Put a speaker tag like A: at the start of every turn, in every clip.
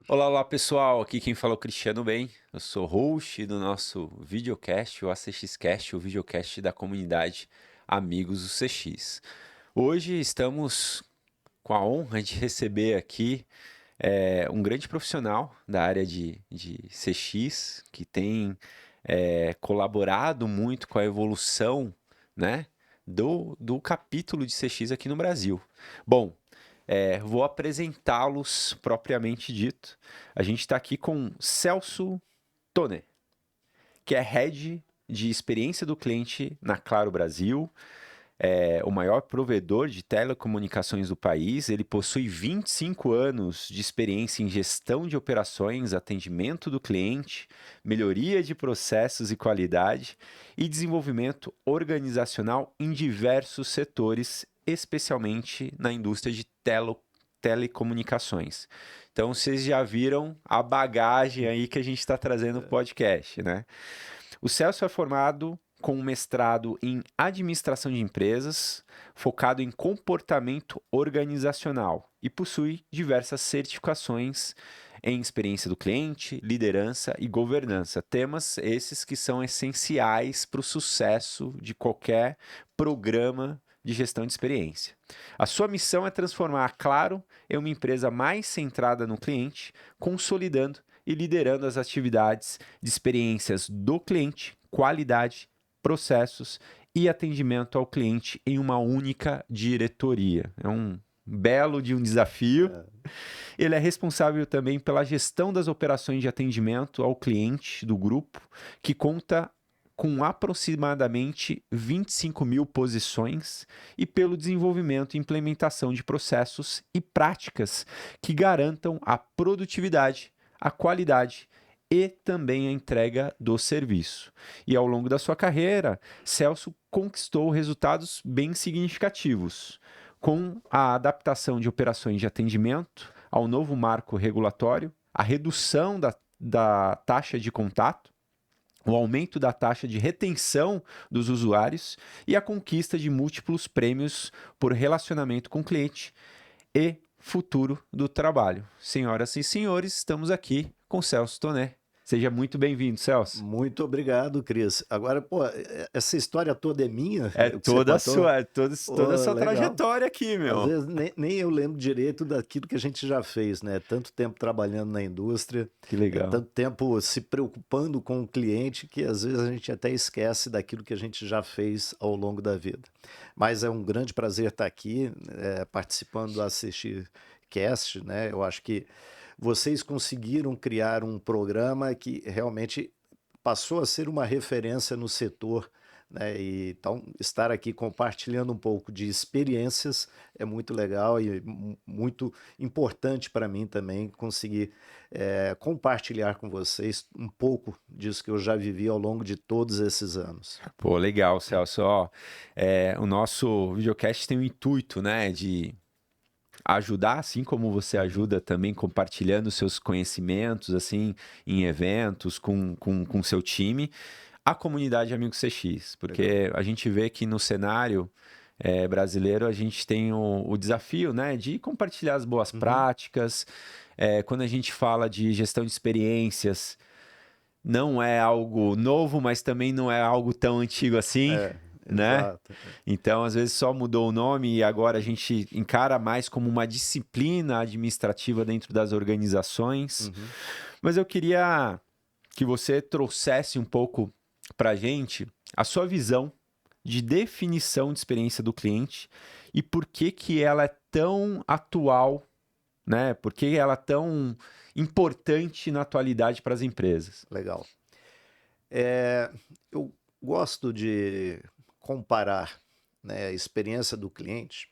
A: Olá, olá pessoal, aqui quem fala é o Cristiano Bem, eu sou host do nosso videocast, o ACXcast, o videocast da comunidade Amigos do CX. Hoje estamos com a honra de receber aqui um grande profissional da área de CX, que tem colaborado muito com a evolução, né, do capítulo de CX aqui no Brasil. Bom, vou apresentá-los propriamente dito. A gente está aqui com Celso Toné, que é Head de Experiência do Cliente na Claro Brasil, o maior provedor de telecomunicações do país. Ele possui 25 anos de experiência em gestão de operações, atendimento do cliente, melhoria de processos e qualidade e desenvolvimento organizacional em diversos setores, especialmente na indústria de telecomunicações. Então, vocês já viram a bagagem aí que a gente está trazendo no podcast, né? O Celso é formado com um mestrado em administração de empresas, focado em comportamento organizacional e possui diversas certificações em experiência do cliente, liderança e governança. Temas esses que são essenciais para o sucesso de qualquer programa de gestão de experiência. A sua missão é transformar a Claro em uma empresa mais centrada no cliente, consolidando e liderando as atividades de experiências do cliente, qualidade, processos e atendimento ao cliente em uma única diretoria. É um belo de um desafio. Ele é responsável também pela gestão das operações de atendimento ao cliente do grupo, que conta com aproximadamente 25 mil posições e pelo desenvolvimento e implementação de processos e práticas que garantam a produtividade, a qualidade e também a entrega do serviço. E ao longo da sua carreira, Celso conquistou resultados bem significativos, com a adaptação de operações de atendimento ao novo marco regulatório, a redução da taxa de contato, o aumento da taxa de retenção dos usuários e a conquista de múltiplos prêmios por relacionamento com o cliente e futuro do trabalho. Senhoras e senhores, estamos aqui com Celso Toné. Seja muito bem-vindo, Celso.
B: Muito obrigado, Cris. Agora, pô, essa história toda é minha,
A: É
B: o que você
A: toda a
B: contou?
A: sua, toda a
B: Pô,
A: sua
B: legal.
A: trajetória aqui,
B: Às
A: meu.
B: vezes nem eu lembro direito daquilo que a gente já fez, né? Tanto tempo trabalhando na indústria,
A: Que legal.
B: tanto tempo se preocupando com o cliente que às vezes a gente até esquece daquilo que a gente já fez ao longo da vida. Mas é um grande prazer estar aqui, participando do Assistir Cast, né? Eu acho que vocês conseguiram criar um programa que realmente passou a ser uma referência no setor, né? E então estar aqui compartilhando um pouco de experiências é muito legal e muito importante para mim também conseguir compartilhar com vocês um pouco disso que eu já vivi ao longo de todos esses anos.
A: Pô, legal, Celso. Ó, o nosso videocast tem o intuito, né, de ajudar, assim como você
B: Uhum.
A: ajuda também compartilhando seus conhecimentos, assim, em eventos com seu time, a comunidade Amigo CX,
B: Legal.
A: porque a gente vê que no cenário brasileiro a gente tem o desafio, né, de compartilhar as boas
B: Uhum.
A: práticas. Quando a gente fala de gestão de experiências, não é algo novo, mas também não é algo tão antigo assim,
B: É,
A: né?
B: exato.
A: Então, às vezes só mudou o nome e agora a gente encara mais como uma disciplina administrativa dentro das organizações.
B: Uhum.
A: Mas eu queria que você trouxesse um pouco para a gente a sua visão de definição de experiência do cliente e por que que ela é tão atual, né? Por que ela é tão importante na atualidade para as empresas.
B: Legal. Eu gosto de comparar, né, a experiência do cliente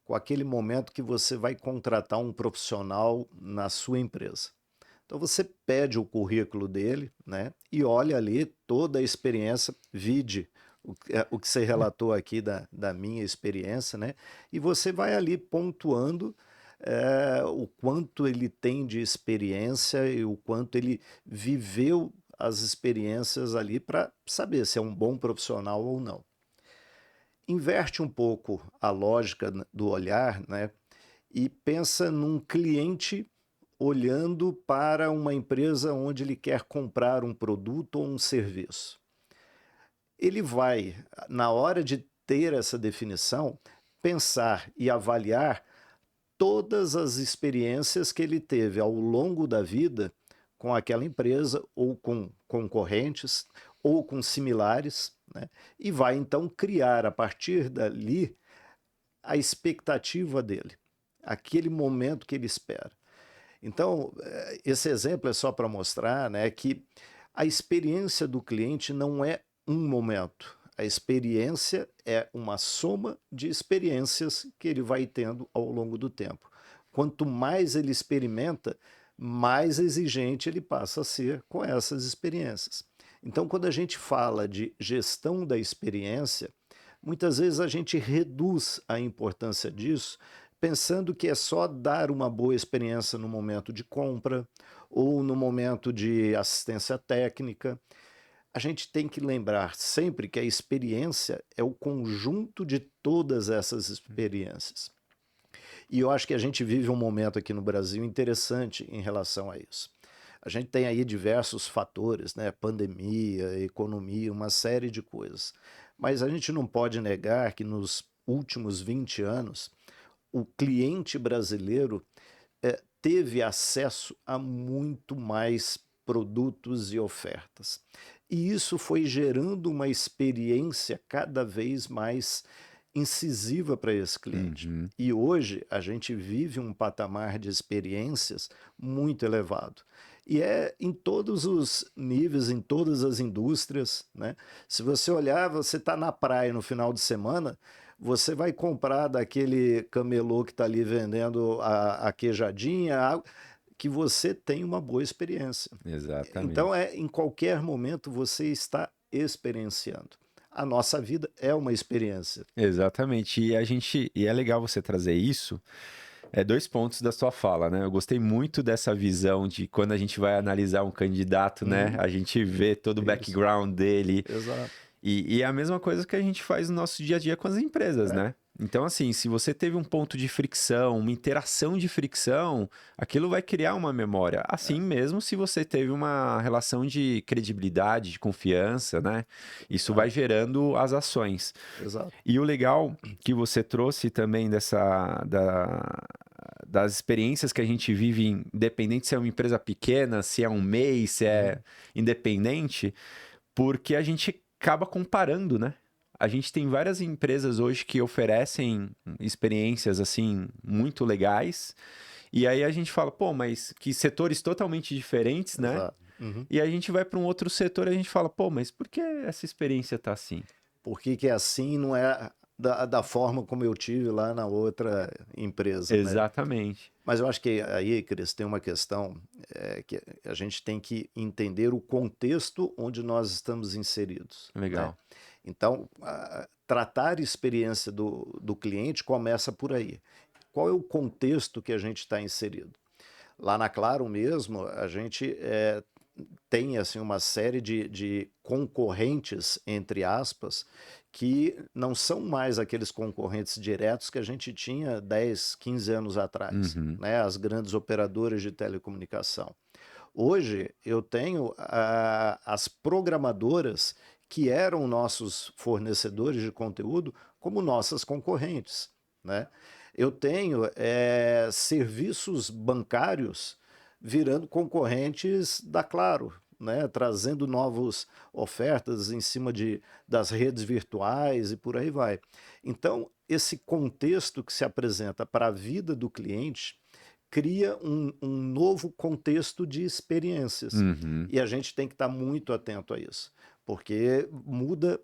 B: com aquele momento que você vai contratar um profissional na sua empresa. Então você pede o currículo dele, né, e olha ali toda a experiência, vide o que você relatou aqui da minha experiência, né, e você vai ali pontuando o quanto ele tem de experiência e o quanto ele viveu as experiências ali para saber se é um bom profissional ou não. Inverte um pouco a lógica do olhar, né, e pensa num cliente olhando para uma empresa onde ele quer comprar um produto ou um serviço. Ele vai, na hora de ter essa definição, pensar e avaliar todas as experiências que ele teve ao longo da vida com aquela empresa, ou com concorrentes, ou com similares, né? E vai então criar a partir dali a expectativa dele, aquele momento que ele espera. Então, esse exemplo é só para mostrar, né, que a experiência do cliente não é um momento. A experiência é uma soma de experiências que ele vai tendo ao longo do tempo. Quanto mais ele experimenta, mais exigente ele passa a ser com essas experiências. Então, quando a gente fala de gestão da experiência, muitas vezes a gente reduz a importância disso, pensando que é só dar uma boa experiência no momento de compra ou no momento de assistência técnica. A gente tem que lembrar sempre que a experiência é o conjunto de todas essas experiências. E eu acho que a gente vive um momento aqui no Brasil interessante em relação a isso. A gente tem aí diversos fatores, né? Pandemia, economia, uma série de coisas. Mas a gente não pode negar que nos últimos 20 anos, o cliente brasileiro teve acesso a muito mais produtos e ofertas. E isso foi gerando uma experiência cada vez mais incisiva para esse cliente.
A: Uhum.
B: E hoje a gente vive um patamar de experiências muito elevado. E é em todos os níveis, em todas as indústrias, né? Se você olhar, você está na praia no final de semana, você vai comprar daquele camelô que está ali vendendo a queijadinha, que você tem uma boa experiência. Então,
A: Exatamente.
B: em qualquer momento você está experienciando. A nossa vida é uma experiência.
A: Exatamente. E é legal você trazer isso. É dois pontos da sua fala, né? Eu gostei muito dessa visão de quando a gente vai analisar um candidato, né?
B: Uhum,
A: A gente vê todo o
B: isso,
A: background dele.
B: exato.
A: E é a mesma coisa que a gente faz no nosso dia a dia com as empresas,
B: É,
A: né? Então, assim, se você teve um ponto de fricção, uma interação de fricção, aquilo vai criar uma memória. Assim mesmo, se você teve uma relação de credibilidade, de confiança, né? Isso vai
B: é,
A: gerando as ações.
B: exato.
A: E o legal que você trouxe também das experiências que a gente vive, independente se é uma empresa pequena, se é um MEI, se é
B: Uhum,
A: independente, porque a gente acaba comparando, né? A gente tem várias empresas hoje que oferecem experiências assim muito legais, e aí a gente fala, pô, mas que setores totalmente diferentes, né?
B: exato. Uhum.
A: E aí a gente vai para um outro setor e a gente fala, pô, mas por que essa experiência tá assim?
B: Por que que é assim, não é da forma como eu tive lá na outra empresa, né?
A: Exatamente.
B: Mas eu acho que aí, Cris, tem uma questão que a gente tem que entender o contexto onde nós estamos inseridos, né?
A: Legal.
B: Então, tratar a experiência do cliente começa por aí. Qual é o contexto que a gente está inserido? Lá na Claro mesmo, a gente tem assim uma série de concorrentes, entre aspas, que não são mais aqueles concorrentes diretos que a gente tinha 10, 15 anos atrás,
A: Uhum.
B: né? As grandes operadoras de telecomunicação. Hoje eu tenho as programadoras que eram nossos fornecedores de conteúdo como nossas concorrentes, né? Eu tenho serviços bancários virando concorrentes da Claro, né? Trazendo novas ofertas em cima das redes virtuais e por aí vai. Então, esse contexto que se apresenta para a vida do cliente cria um novo contexto de experiências.
A: Uhum.
B: E a gente tem que estar muito atento a isso, porque muda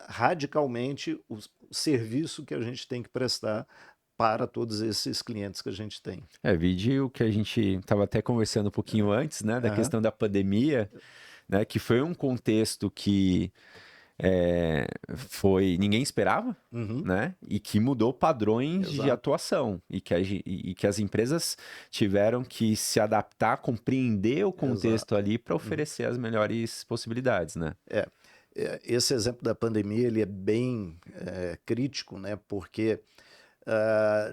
B: radicalmente o serviço que a gente tem que prestar para todos esses clientes que a gente tem.
A: Vide o que a gente estava até conversando um pouquinho antes, né, da
B: Aham,
A: questão da pandemia, né, que foi um contexto que ninguém esperava,
B: uhum,
A: né, e que mudou padrões de
B: exato.
A: atuação e que as empresas tiveram que se adaptar, compreender o contexto
B: Exato.
A: ali para
B: Uhum.
A: oferecer as melhores possibilidades, né?
B: É, esse exemplo da pandemia ele é bem crítico, né? Porque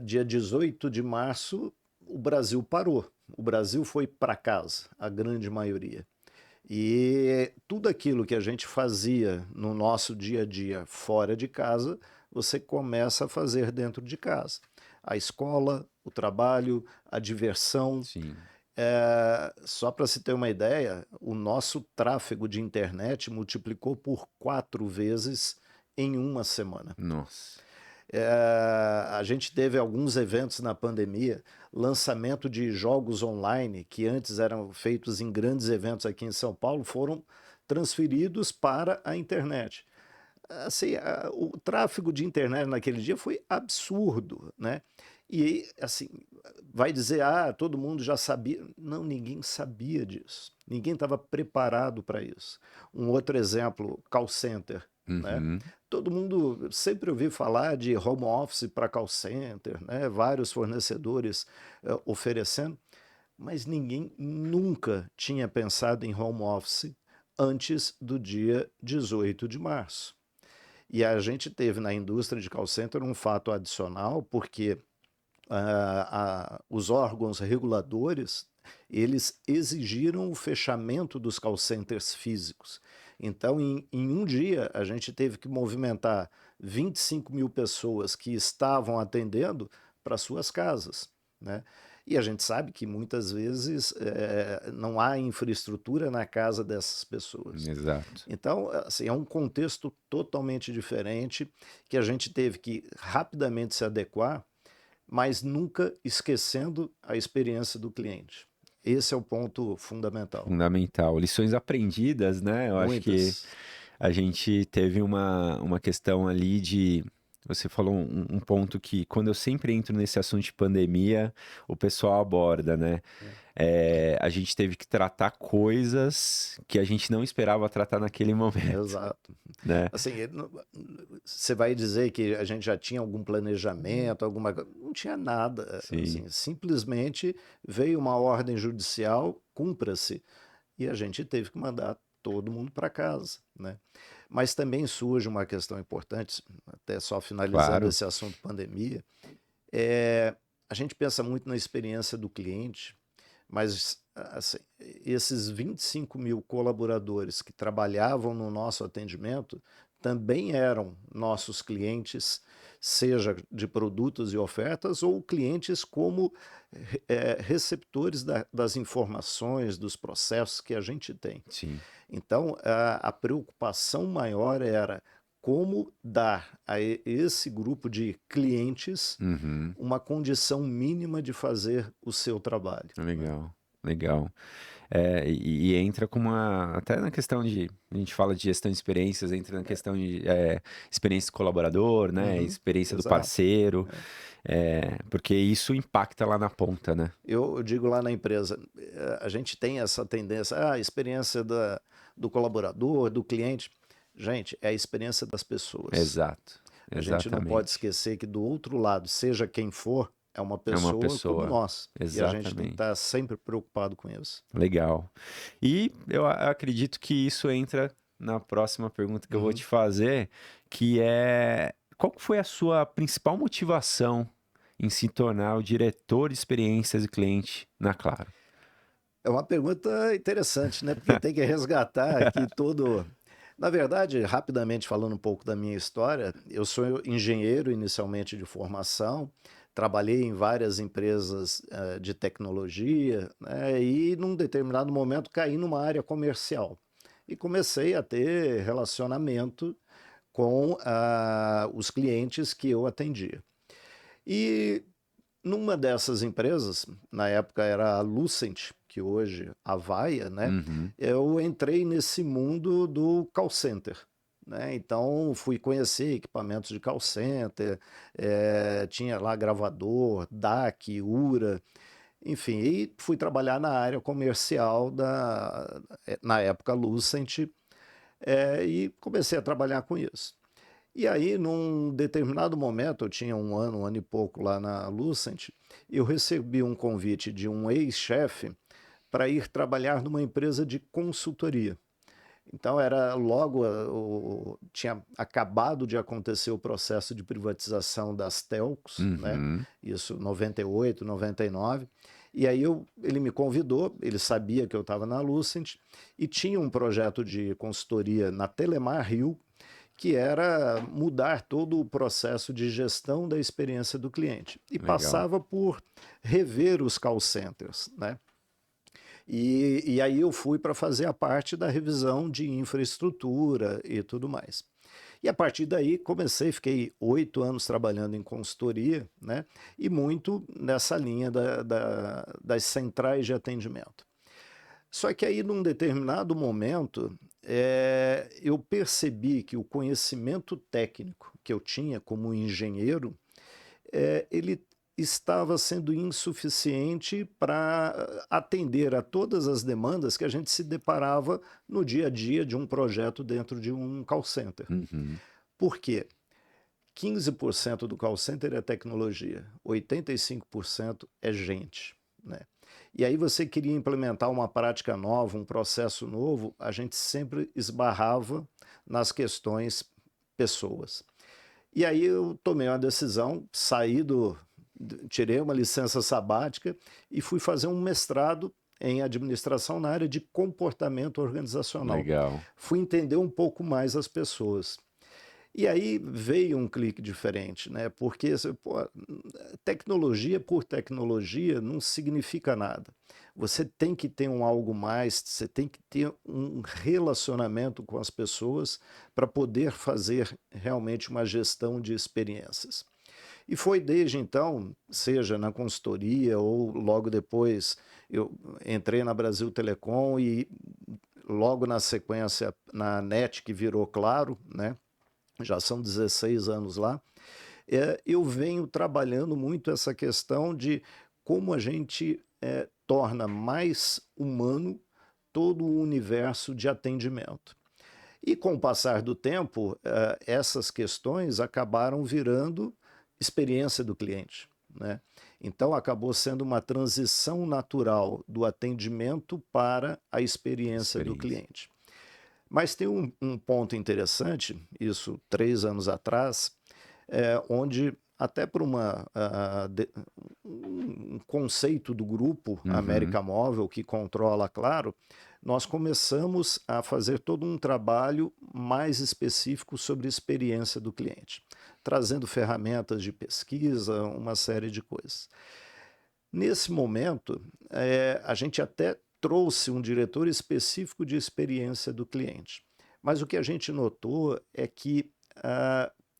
B: dia 18 de março o Brasil parou. O Brasil foi para casa, a grande maioria. E tudo aquilo que a gente fazia no nosso dia a dia fora de casa, você começa a fazer dentro de casa. A escola, o trabalho, a diversão.
A: Sim.
B: Só para se ter uma ideia, o nosso tráfego de internet multiplicou por 4 vezes em uma semana.
A: Nossa.
B: A gente teve alguns eventos na pandemia, lançamento de jogos online que antes eram feitos em grandes eventos aqui em São Paulo, foram transferidos para a internet. Assim, o tráfego de internet naquele dia foi absurdo, né? E assim, vai dizer, todo mundo já sabia. Não, ninguém sabia disso. Ninguém estava preparado para isso. Um outro exemplo, call center, né?
A: Uhum.
B: Todo mundo sempre ouviu falar de home office para call center, né? Vários fornecedores oferecendo, mas ninguém nunca tinha pensado em home office antes do dia 18 de março. E a gente teve na indústria de call center um fato adicional, porque os órgãos reguladores, eles exigiram o fechamento dos call centers físicos. Então, em um dia, a gente teve que movimentar 25 mil pessoas que estavam atendendo para suas casas, né? E a gente sabe que muitas vezes não há infraestrutura na casa dessas pessoas.
A: Exato.
B: Então, assim, é um contexto totalmente diferente que a gente teve que rapidamente se adequar, mas nunca esquecendo a experiência do cliente. Esse é o ponto fundamental.
A: Fundamental. Lições aprendidas, né? Eu acho que
B: Muitas.
A: a gente teve uma questão ali de. Você falou um ponto que, quando eu sempre entro nesse assunto de pandemia, o pessoal aborda, né? A gente teve que tratar coisas que a gente não esperava tratar naquele momento,
B: Exato.
A: né?
B: Assim, você vai dizer que a gente já tinha algum planejamento, alguma coisa. Não tinha nada.
A: Sim,
B: Assim, simplesmente veio uma ordem judicial, cumpra-se. E a gente teve que mandar todo mundo para casa, né? Mas também surge uma questão importante, até só finalizando
A: claro.
B: esse assunto pandemia, é, a gente pensa muito na experiência do cliente, mas assim, esses 25 mil colaboradores que trabalhavam no nosso atendimento também eram nossos clientes, seja de produtos e ofertas, ou clientes como receptores das informações, dos processos que a gente tem.
A: Sim.
B: Então, a preocupação maior era como dar a esse grupo de clientes
A: Uhum.
B: uma condição mínima de fazer o seu trabalho, né?
A: Legal, legal. E entra com uma. Até na questão de. A gente fala de gestão de experiências, entra na questão de experiência do colaborador, né?
B: Uhum,
A: Experiência do
B: exato.
A: parceiro, porque isso impacta lá na ponta, né?
B: Eu digo lá na empresa, a gente tem essa tendência, a experiência do colaborador, do cliente. Gente, é a experiência das pessoas.
A: Exato,
B: A gente não pode
A: exatamente.
B: esquecer que do outro lado, seja quem for, é uma
A: É uma
B: pessoa como
A: pessoa,
B: nós. E a gente tem que
A: exatamente.
B: estar sempre preocupado com isso.
A: Legal. E eu acredito que isso entra na próxima pergunta que eu vou
B: Uhum.
A: te fazer, que é: qual que foi a sua principal motivação em se tornar o diretor de experiências de cliente na Claro?
B: É uma pergunta interessante, né? Porque tem que resgatar aqui todo. Na verdade, rapidamente falando um pouco da minha história, eu sou engenheiro inicialmente de formação, trabalhei em várias empresas de tecnologia, né? E num determinado momento caí numa área comercial e comecei a ter relacionamento com os clientes que eu atendia. E numa dessas empresas, na época era a Lucent, que hoje a Vaia, né?
A: Uhum.
B: Eu entrei nesse mundo do call center, né? Então fui conhecer equipamentos de call center, tinha lá gravador, DAC, URA, enfim, e fui trabalhar na área comercial na época Lucent, e comecei a trabalhar com isso. E aí, num determinado momento, eu tinha um ano e pouco lá na Lucent, eu recebi um convite de um ex-chefe para ir trabalhar numa empresa de consultoria. Então era logo, tinha acabado de acontecer o processo de privatização das telcos, né?
A: Uhum.
B: Isso 98, 99. E aí ele me convidou, ele sabia que eu estava na Lucent e tinha um projeto de consultoria na Telemar Rio, que era mudar todo o processo de gestão da experiência do cliente. E
A: Legal.
B: passava por rever os call centers, né? E aí eu fui para fazer a parte da revisão de infraestrutura e tudo mais. E a partir daí fiquei 8 anos trabalhando em consultoria, né? E muito nessa linha das centrais de atendimento. Só que aí, num determinado momento, eu percebi que o conhecimento técnico que eu tinha como engenheiro, ele estava sendo insuficiente para atender a todas as demandas que a gente se deparava no dia a dia de um projeto dentro de um call center.
A: Uhum.
B: Por quê? 15% do call center é tecnologia, 85% é gente, né? E aí você queria implementar uma prática nova, um processo novo, a gente sempre esbarrava nas questões pessoas. E aí eu tomei uma decisão, tirei uma licença sabática e fui fazer um mestrado em administração na área de comportamento organizacional.
A: Legal.
B: Fui entender um pouco mais as pessoas. E aí veio um clique diferente, né? Porque tecnologia por tecnologia não significa nada. Você tem que ter um algo mais, você tem que ter um relacionamento com as pessoas para poder fazer realmente uma gestão de experiências. E foi desde então, seja na consultoria ou logo depois, eu entrei na Brasil Telecom e logo na sequência na NET, que virou Claro, né? Já são 16 anos lá, eu venho trabalhando muito essa questão de como a gente torna mais humano todo o universo de atendimento. E com o passar do tempo, essas questões acabaram virando experiência do cliente, né? Então acabou sendo uma transição natural do atendimento para a experiência do cliente. Mas tem um ponto interessante, isso 3 anos atrás, onde até por um conceito do grupo
A: Uhum.
B: América Móvel, que controla, claro, nós começamos a fazer todo um trabalho mais específico sobre a experiência do cliente, trazendo ferramentas de pesquisa, uma série de coisas. Nesse momento, a gente até trouxe um diretor específico de experiência do cliente. Mas o que a gente notou é que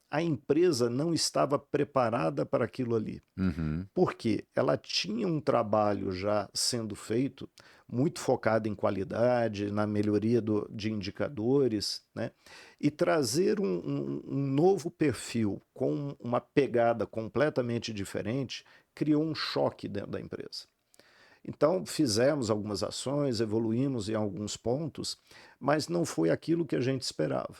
B: a empresa não estava preparada para aquilo ali.
A: Uhum.
B: Porque ela tinha um trabalho já sendo feito, muito focado em qualidade, na melhoria de indicadores, né? E trazer um novo perfil com uma pegada completamente diferente criou um choque dentro da empresa. Então, fizemos algumas ações, evoluímos em alguns pontos, mas não foi aquilo que a gente esperava.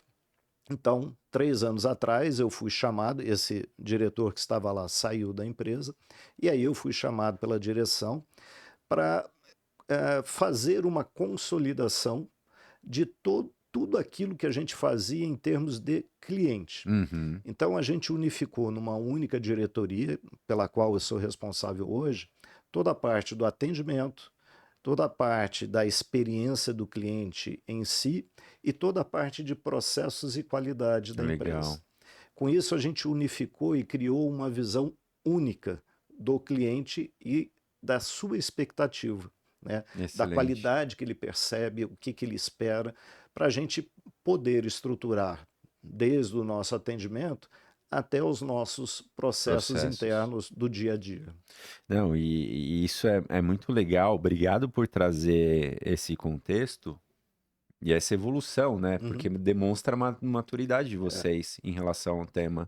B: Então, 3 anos atrás, eu fui chamado, esse diretor que estava lá saiu da empresa, e aí eu fui chamado pela direção para fazer uma consolidação de tudo aquilo que a gente fazia em termos de cliente.
A: Uhum.
B: Então, a gente unificou numa única diretoria, pela qual eu sou responsável hoje, toda a parte do atendimento, toda a parte da experiência do cliente em si e toda a parte de processos e qualidade da empresa.
A: Legal.
B: Com isso, a gente unificou e criou uma visão única do cliente e da sua expectativa, né? Da
A: Excelente.
B: qualidade que ele percebe, o que ele espera, para a gente poder estruturar desde o nosso atendimento até os nossos processos
A: Processos.
B: internos do dia a dia.
A: Não, e isso é muito legal. Obrigado por trazer esse contexto e essa evolução, né? Porque
B: Uhum.
A: demonstra a maturidade de
B: É,
A: vocês em relação ao tema.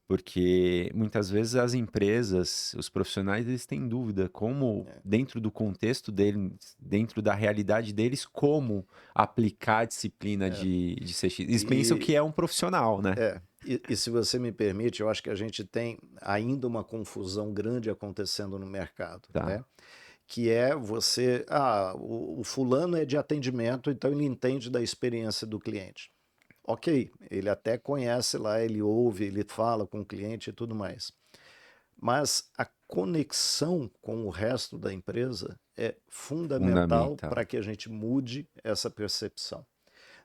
A: Porque muitas vezes as empresas, os profissionais, eles têm dúvida como,
B: é.
A: dentro do contexto deles, dentro da realidade deles, como aplicar a disciplina de CX. Eles pensam
B: E,
A: que é um profissional, né?
B: e se você me permite, eu acho que a gente tem ainda uma confusão grande acontecendo no mercado,
A: Tá.
B: né? que é você, o fulano é de atendimento, então ele entende da experiência do cliente. Ok, ele até conhece lá, ele ouve, ele fala com o cliente e tudo mais. Mas a conexão com o resto da empresa é fundamental
A: Fundamental.
B: para que a gente mude essa percepção.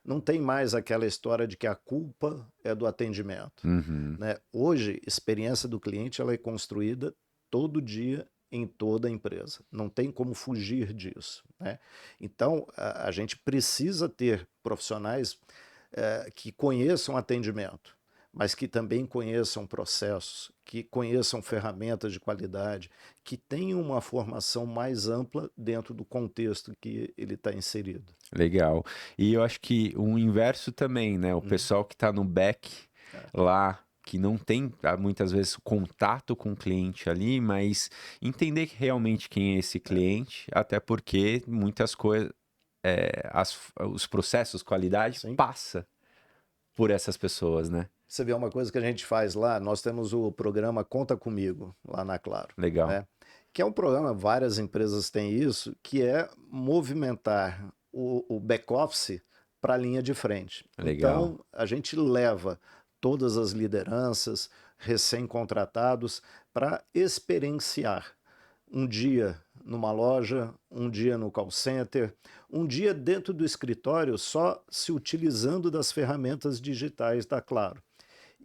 B: Não tem mais aquela história de que a culpa é do atendimento,
A: Uhum.
B: né? Hoje, a experiência do cliente ela é construída todo dia em toda a empresa. Não tem como fugir disso, né? Então, a gente precisa ter profissionais que conheçam atendimento, mas que também conheçam processos, que conheçam ferramentas de qualidade, que tenham uma formação mais ampla dentro do contexto que ele está inserido.
A: Legal. E eu acho que o inverso também, né? O pessoal que está no back lá, que não tem muitas vezes contato com o cliente ali, mas entender realmente quem é esse cliente, até porque muitas coisas, os processos, qualidade,
B: Sim.
A: passa por essas pessoas, né?
B: Você vê uma coisa que a gente faz lá, nós temos o programa Conta Comigo, lá na Claro,
A: Legal.
B: né? Que é um programa, várias empresas têm isso, que é movimentar o back-office para a linha de frente.
A: Legal.
B: Então, a gente leva todas as lideranças, recém-contratados, para experienciar um dia numa loja, um dia no call center, um dia dentro do escritório só se utilizando das ferramentas digitais da Claro.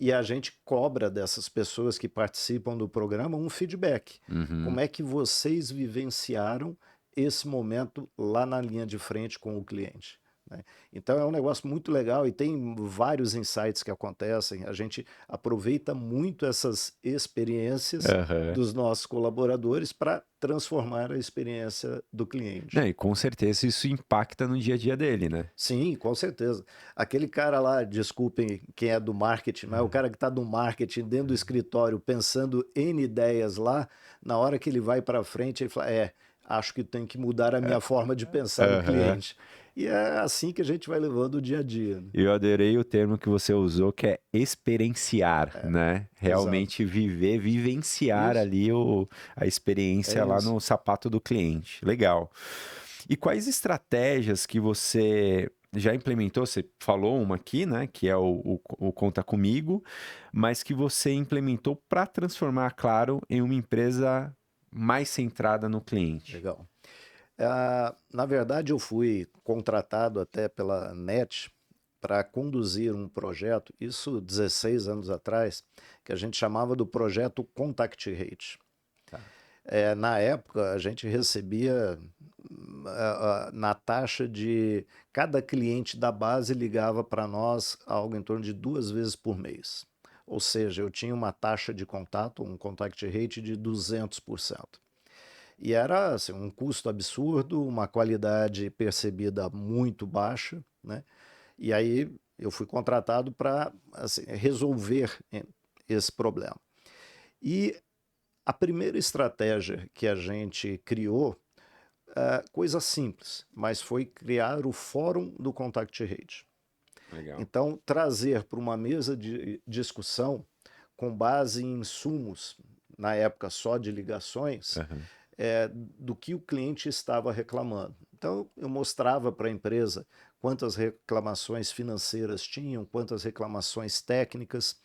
B: E a gente cobra dessas pessoas que participam do programa um feedback.
A: Uhum.
B: Como é que vocês vivenciaram esse momento lá na linha de frente com o cliente? Né? Então é um negócio muito legal e tem vários insights que acontecem. A gente aproveita muito essas experiências
A: Aham.
B: dos nossos colaboradores para transformar a experiência do cliente.
A: Não, e com certeza isso impacta no dia a dia dele, né?
B: Sim, com certeza. Aquele cara lá, desculpem quem é do marketing, mas o cara que está do marketing dentro do escritório pensando N ideias lá, na hora que ele vai para frente, ele fala: acho que tem que mudar a minha forma de pensar no
A: Aham.
B: cliente. E é assim que a gente vai levando o dia a dia, né?
A: Eu adorei o termo que você usou, que é experienciar, né?
B: Exato.
A: Realmente viver, vivenciar
B: Isso,
A: ali a
B: é
A: experiência lá
B: isso.
A: no sapato do cliente. Legal. E quais estratégias que você já implementou? Você falou uma aqui, né? Que é o Conta Comigo, mas que você implementou para transformar a Claro em uma empresa mais centrada no cliente.
B: Legal. Na verdade, eu fui contratado até pela NET para conduzir um projeto, isso 16 anos atrás, que a gente chamava do projeto Contact Rate.
A: Tá.
B: Na época, a gente recebia na taxa de cada cliente da base ligava para nós algo em torno de 2 vezes por mês. Ou seja, eu tinha uma taxa de contato, um contact rate de 200%. E era assim, um custo absurdo, uma qualidade percebida muito baixa, né? E aí eu fui contratado para assim, resolver esse problema. E a primeira estratégia que a gente criou, coisa simples, mas foi criar o fórum do Contact Rate.
A: Legal.
B: Então, trazer para uma mesa de discussão com base em insumos, na época só de ligações,
A: Aham.
B: do que o cliente estava reclamando. Então, eu mostrava para a empresa quantas reclamações financeiras tinham, quantas reclamações técnicas,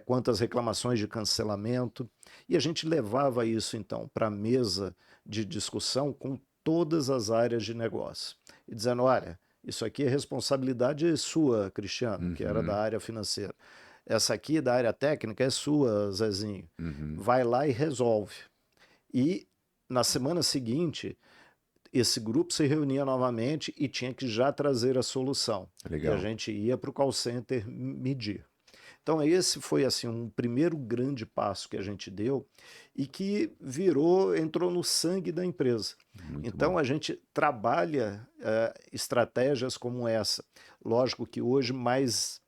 B: quantas reclamações de cancelamento, e a gente levava isso, então, para a mesa de discussão com todas as áreas de negócio, e dizendo, olha, isso aqui é responsabilidade sua, Cristiano, que era da
A: Uhum.
B: área financeira. Essa aqui da área técnica é sua, Zezinho.
A: Uhum.
B: Vai lá e resolve. E na semana seguinte, esse grupo se reunia novamente e tinha que já trazer a solução. E a
A: Legal.
B: gente ia para o call center medir. Então esse foi assim um primeiro grande passo que a gente deu e que entrou no sangue da empresa.
A: Muito
B: Então
A: bom.
B: a gente trabalha estratégias como essa. Lógico que hoje mais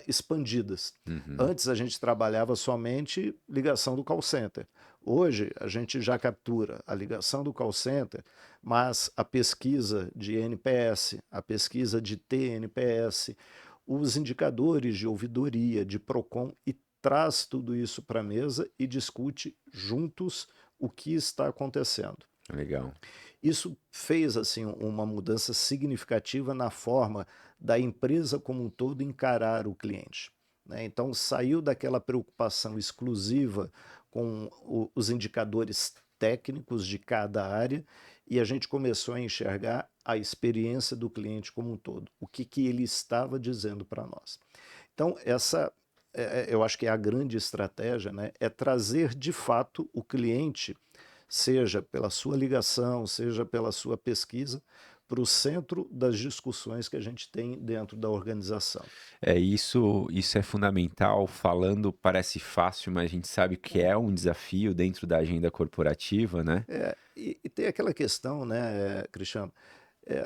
B: expandidas.
A: Uhum.
B: Antes a gente trabalhava somente ligação do call center. Hoje a gente já captura a ligação do call center, mas a pesquisa de NPS, a pesquisa de TNPS, os indicadores de ouvidoria, de PROCON, e traz tudo isso para a mesa e discute juntos o que está acontecendo.
A: Legal.
B: Isso fez assim uma mudança significativa na forma da empresa como um todo encarar o cliente, né? Então saiu daquela preocupação exclusiva com os indicadores técnicos de cada área e a gente começou a enxergar a experiência do cliente como um todo, o que, que ele estava dizendo para nós. Então essa eu acho que é a grande estratégia, né? É trazer de fato o cliente, seja pela sua ligação, seja pela sua pesquisa, para o centro das discussões que a gente tem dentro da organização.
A: Isso é fundamental. Falando parece fácil, mas a gente sabe que é um desafio dentro da agenda corporativa, né?
B: E tem aquela questão, né, Cristiano?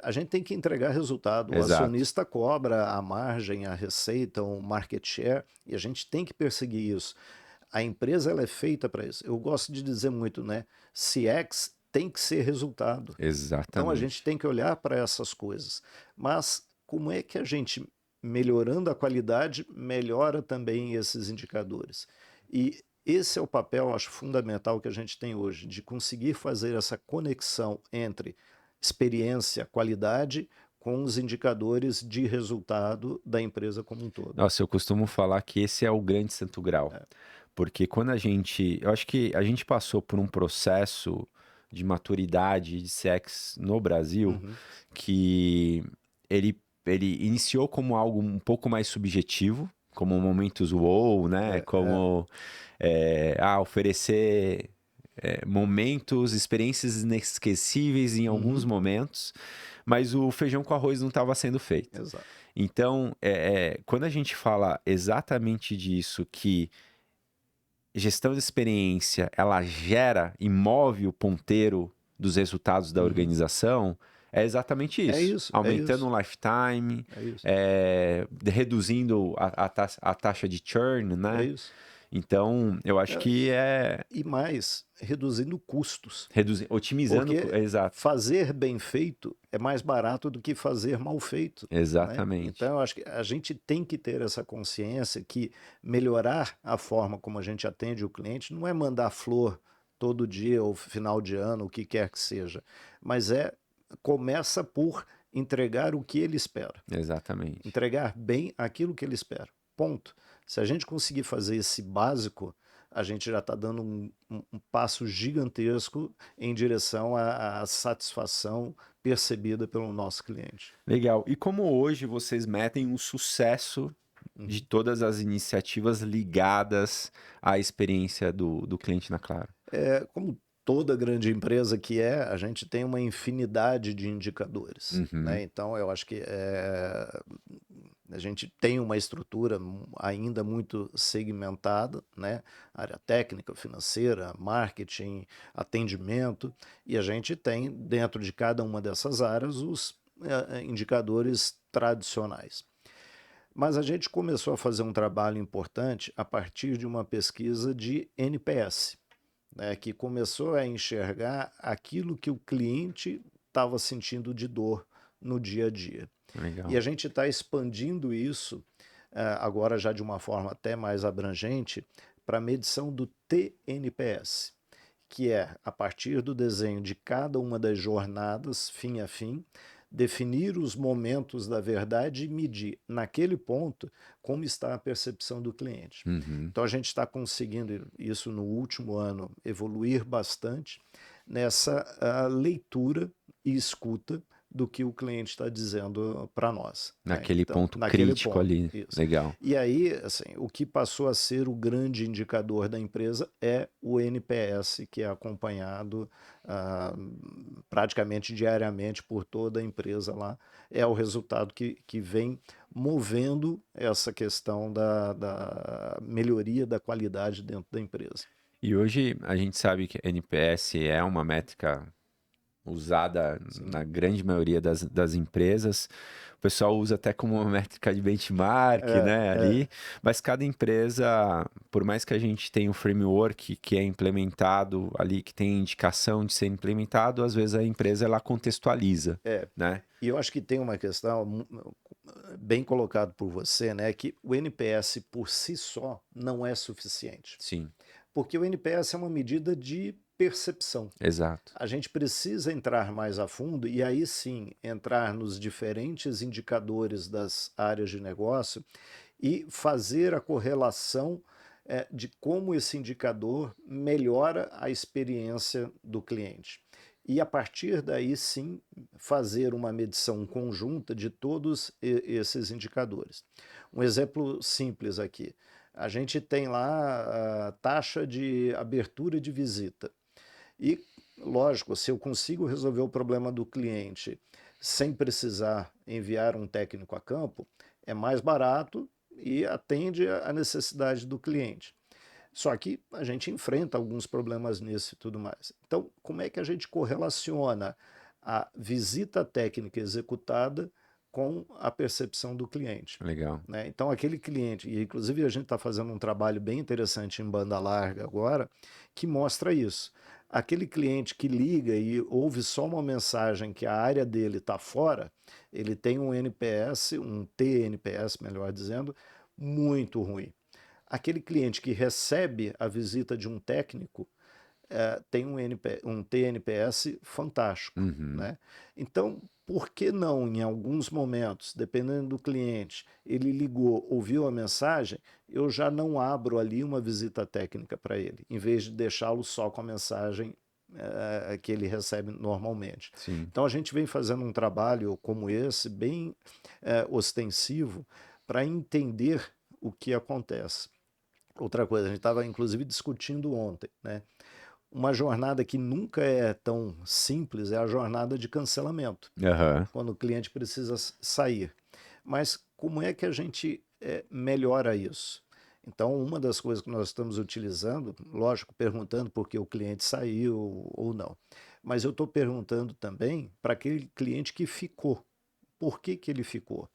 B: A gente tem que entregar resultado. O
A: Exato.
B: acionista cobra a margem, a receita, o market share, e a gente tem que perseguir isso. A empresa ela é feita para isso. Eu gosto de dizer muito, né? CX tem que ser resultado. Então a gente
A: Exatamente.
B: tem que olhar para essas coisas. Mas como é que a gente, melhorando a qualidade, melhora também esses indicadores? E esse é o papel, acho, fundamental que a gente tem hoje, de conseguir fazer essa conexão entre experiência, qualidade, com os indicadores de resultado da empresa como um todo.
A: Nossa, eu costumo falar que esse é o grande santo grau.
B: É.
A: Porque quando eu acho que a gente passou por um processo de maturidade de CX no Brasil
B: Uhum.
A: que ele iniciou como algo um pouco mais subjetivo, como momentos wow, né?
B: É.
A: Como oferecer momentos, experiências inesquecíveis em alguns
B: Uhum.
A: momentos, mas o feijão com arroz não estava sendo feito.
B: Exato.
A: Então, quando a gente fala exatamente disso, que gestão de experiência, ela gera e move o ponteiro dos resultados da
B: Uhum.
A: organização, é exatamente
B: É
A: isso.
B: isso, é
A: Aumentando
B: isso,
A: o lifetime,
B: é isso,
A: reduzindo a taxa de churn,
B: é
A: né?
B: isso.
A: Então, eu acho
B: É,
A: que é
B: e mais, reduzindo custos.
A: otimizando,
B: Porque
A: exato,
B: fazer bem feito é mais barato do que fazer mal feito, né?
A: exatamente,
B: Então, eu acho que a gente tem que ter essa consciência que melhorar a forma como a gente atende o cliente não é mandar flor todo dia ou final de ano, o que quer que seja, mas começa por entregar o que ele espera,
A: exatamente.
B: entregar bem aquilo que ele espera. Ponto. Se a gente conseguir fazer esse básico, a gente já está dando um passo gigantesco em direção à satisfação percebida pelo nosso cliente.
A: Legal. E como hoje vocês medem o sucesso de
B: Uhum.
A: todas as iniciativas ligadas à experiência do cliente na Claro?
B: Como toda grande empresa que a gente tem uma infinidade de indicadores,
A: Uhum.
B: né? Então, eu acho que a gente tem uma estrutura ainda muito segmentada, né? Área técnica, financeira, marketing, atendimento, e a gente tem dentro de cada uma dessas áreas os indicadores tradicionais. Mas a gente começou a fazer um trabalho importante a partir de uma pesquisa de NPS, né, que começou a enxergar aquilo que o cliente estava sentindo de dor no dia a dia. E
A: Legal.
B: a gente está expandindo isso, agora já de uma forma até mais abrangente, para a medição do TNPS, que é, a partir do desenho de cada uma das jornadas, fim a fim, definir os momentos da verdade e medir, naquele ponto, como está a percepção do cliente.
A: Uhum.
B: Então, a gente está conseguindo isso no último ano, evoluir bastante nessa leitura e escuta do que o cliente está dizendo para nós, né?
A: Naquele
B: Então,
A: ponto
B: naquele
A: crítico
B: ponto,
A: ali.
B: isso.
A: Legal.
B: E aí, assim, o que passou a ser o grande indicador da empresa é o NPS, que é acompanhado praticamente diariamente por toda a empresa lá. É o resultado que vem movendo essa questão da melhoria da qualidade dentro da empresa.
A: E hoje a gente sabe que NPS é uma métrica usada
B: Sim.
A: na grande maioria das empresas. O pessoal usa até como uma métrica de benchmark,
B: É,
A: né,
B: é,
A: ali. Mas cada empresa, por mais que a gente tenha um framework que é implementado ali, que tem indicação de ser implementado, às vezes a empresa ela contextualiza,
B: é.
A: né?
B: E eu acho que tem uma questão bem colocado por você, né, que o NPS por si só não é suficiente.
A: Sim.
B: Porque o NPS é uma medida de percepção.
A: Exato.
B: A gente precisa entrar mais a fundo e aí sim entrar nos diferentes indicadores das áreas de negócio e fazer a correlação de como esse indicador melhora a experiência do cliente. E a partir daí sim fazer uma medição conjunta de todos esses indicadores. Um exemplo simples aqui. A gente tem lá a taxa de abertura de visita. E, lógico, se eu consigo resolver o problema do cliente sem precisar enviar um técnico a campo, é mais barato e atende à necessidade do cliente. Só que a gente enfrenta alguns problemas nisso e tudo mais. Então, como é que a gente correlaciona a visita técnica executada com a percepção do cliente?
A: Legal.
B: Né? Então, aquele cliente, e inclusive a gente está fazendo um trabalho bem interessante em banda larga agora, que mostra isso. Aquele cliente que liga e ouve só uma mensagem que a área dele está fora, ele tem um NPS, um TNPS, melhor dizendo, muito ruim. Aquele cliente que recebe a visita de um técnico tem um TNPS fantástico.
A: Uhum.
B: Né? Então, por que não, em alguns momentos, dependendo do cliente, ele ligou, ouviu a mensagem, eu já não abro ali uma visita técnica para ele, em vez de deixá-lo só com a mensagem que ele recebe normalmente.
A: Sim.
B: Então, a gente vem fazendo um trabalho como esse, bem ostensivo, para entender o que acontece. Outra coisa, a gente estava inclusive discutindo ontem, né? Uma jornada que nunca é tão simples é a jornada de cancelamento,
A: Uhum.
B: quando o cliente precisa sair. Mas como é que a gente melhora isso? Então, uma das coisas que nós estamos utilizando, lógico, perguntando por que o cliente saiu ou não, mas eu estou perguntando também para aquele cliente que ficou. Por que ele ficou?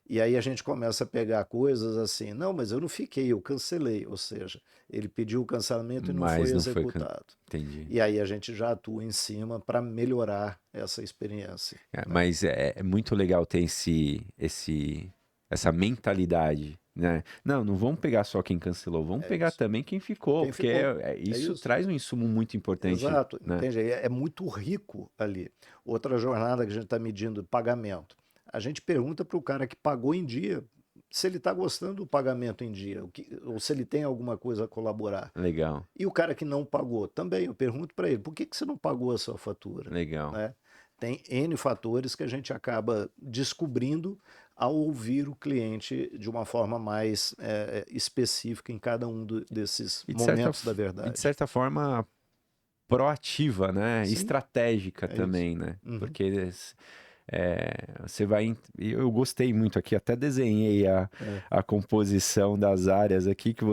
B: E aí a gente começa a pegar coisas assim, não, mas eu não fiquei, eu cancelei, ou seja, ele pediu o cancelamento e não foi
A: Mas não foi.
B: executado.
A: Entendi.
B: E aí a gente já atua em cima para melhorar essa experiência. Né?
A: Mas é muito legal ter essa mentalidade, né? Não vamos pegar só quem cancelou, vamos pegar
B: Isso.
A: também quem ficou,
B: Quem
A: porque
B: ficou.
A: isso
B: Isso.
A: traz um insumo muito importante,
B: Exato,
A: né?
B: entende? É muito rico ali. Outra jornada que a gente está medindo, pagamento. A gente pergunta para o cara que pagou em dia se ele está gostando do pagamento em dia, ou se ele tem alguma coisa a colaborar.
A: Legal,
B: E o cara que não pagou, também eu pergunto para ele, por que você não pagou a sua fatura?
A: legal.
B: Né? Tem N fatores que a gente acaba descobrindo ao ouvir o cliente de uma forma mais específica em cada um desses
A: E
B: momentos da
A: de
B: verdade.
A: certa forma proativa, né?
B: Sim,
A: Estratégica
B: é isso.
A: também, né?
B: Uhum.
A: Porque você vai. Eu gostei muito aqui, até desenhei a composição das áreas aqui que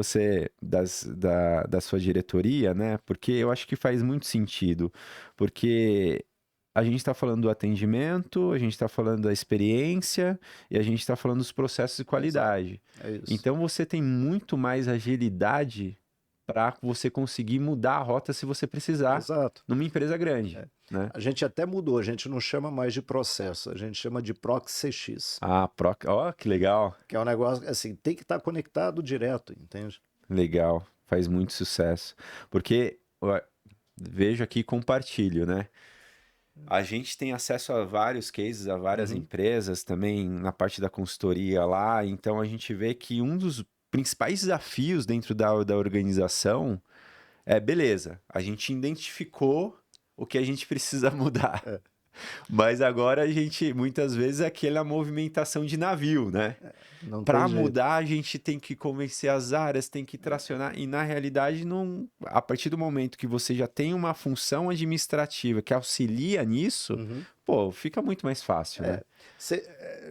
A: da sua diretoria, né? Porque eu acho que faz muito sentido. Porque a gente está falando do atendimento, a gente está falando da experiência e a gente está falando dos processos de
B: Exato,
A: qualidade.
B: é isso.
A: Então você tem muito mais agilidade para você conseguir mudar a rota se você precisar
B: Exato.
A: numa empresa grande, né?
B: A gente até mudou, a gente não chama mais de processo, a gente chama de Proxy CX,
A: Ó, que legal,
B: que é um negócio assim, tem que estar conectado direto, entende?
A: legal, faz muito sucesso. Porque ó, vejo aqui e compartilho, né? A gente tem acesso a vários cases, a várias
B: Uhum.
A: empresas também na parte da consultoria lá, então a gente vê que um dos principais desafios dentro da organização beleza, a gente identificou o que a gente precisa mudar.
B: É,
A: Mas agora a gente, muitas vezes, é aquela movimentação de navio, né?
B: não tem
A: Para
B: jeito.
A: mudar, a gente tem que convencer as áreas, tem que tracionar. E na realidade, não, a partir do momento que você já tem uma função administrativa que auxilia nisso,
B: Uhum.
A: pô, fica muito mais fácil, né?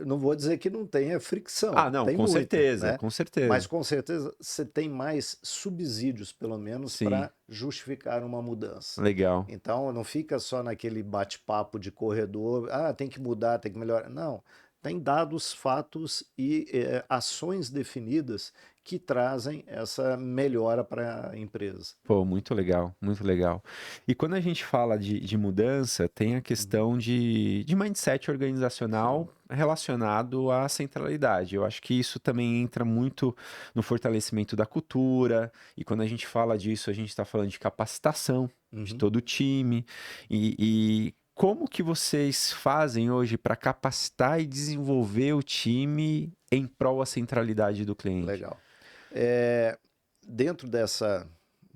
B: Não vou dizer que não tenha fricção,
A: Ah, não,
B: tem muita,
A: com
B: né? Mas
A: certeza.
B: com certeza você tem mais subsídios, pelo menos,
A: Sim,
B: para justificar uma mudança.
A: legal.
B: Então não fica só naquele bate-papo de corredor, tem que mudar, tem que melhorar. Não, tem dados, fatos e ações definidas que trazem essa melhora para a empresa.
A: Pô, muito legal, muito legal. E quando a gente fala de mudança, tem a
B: Uhum.
A: questão de mindset
B: Sim,
A: organizacional relacionado à centralidade. Eu acho que isso também entra muito no fortalecimento da cultura, e quando a gente fala disso, a gente está falando de capacitação de
B: Uhum.
A: todo o time. E como que vocês fazem hoje para capacitar e desenvolver o time em prol à centralidade do cliente?
B: Legal. É, dentro dessa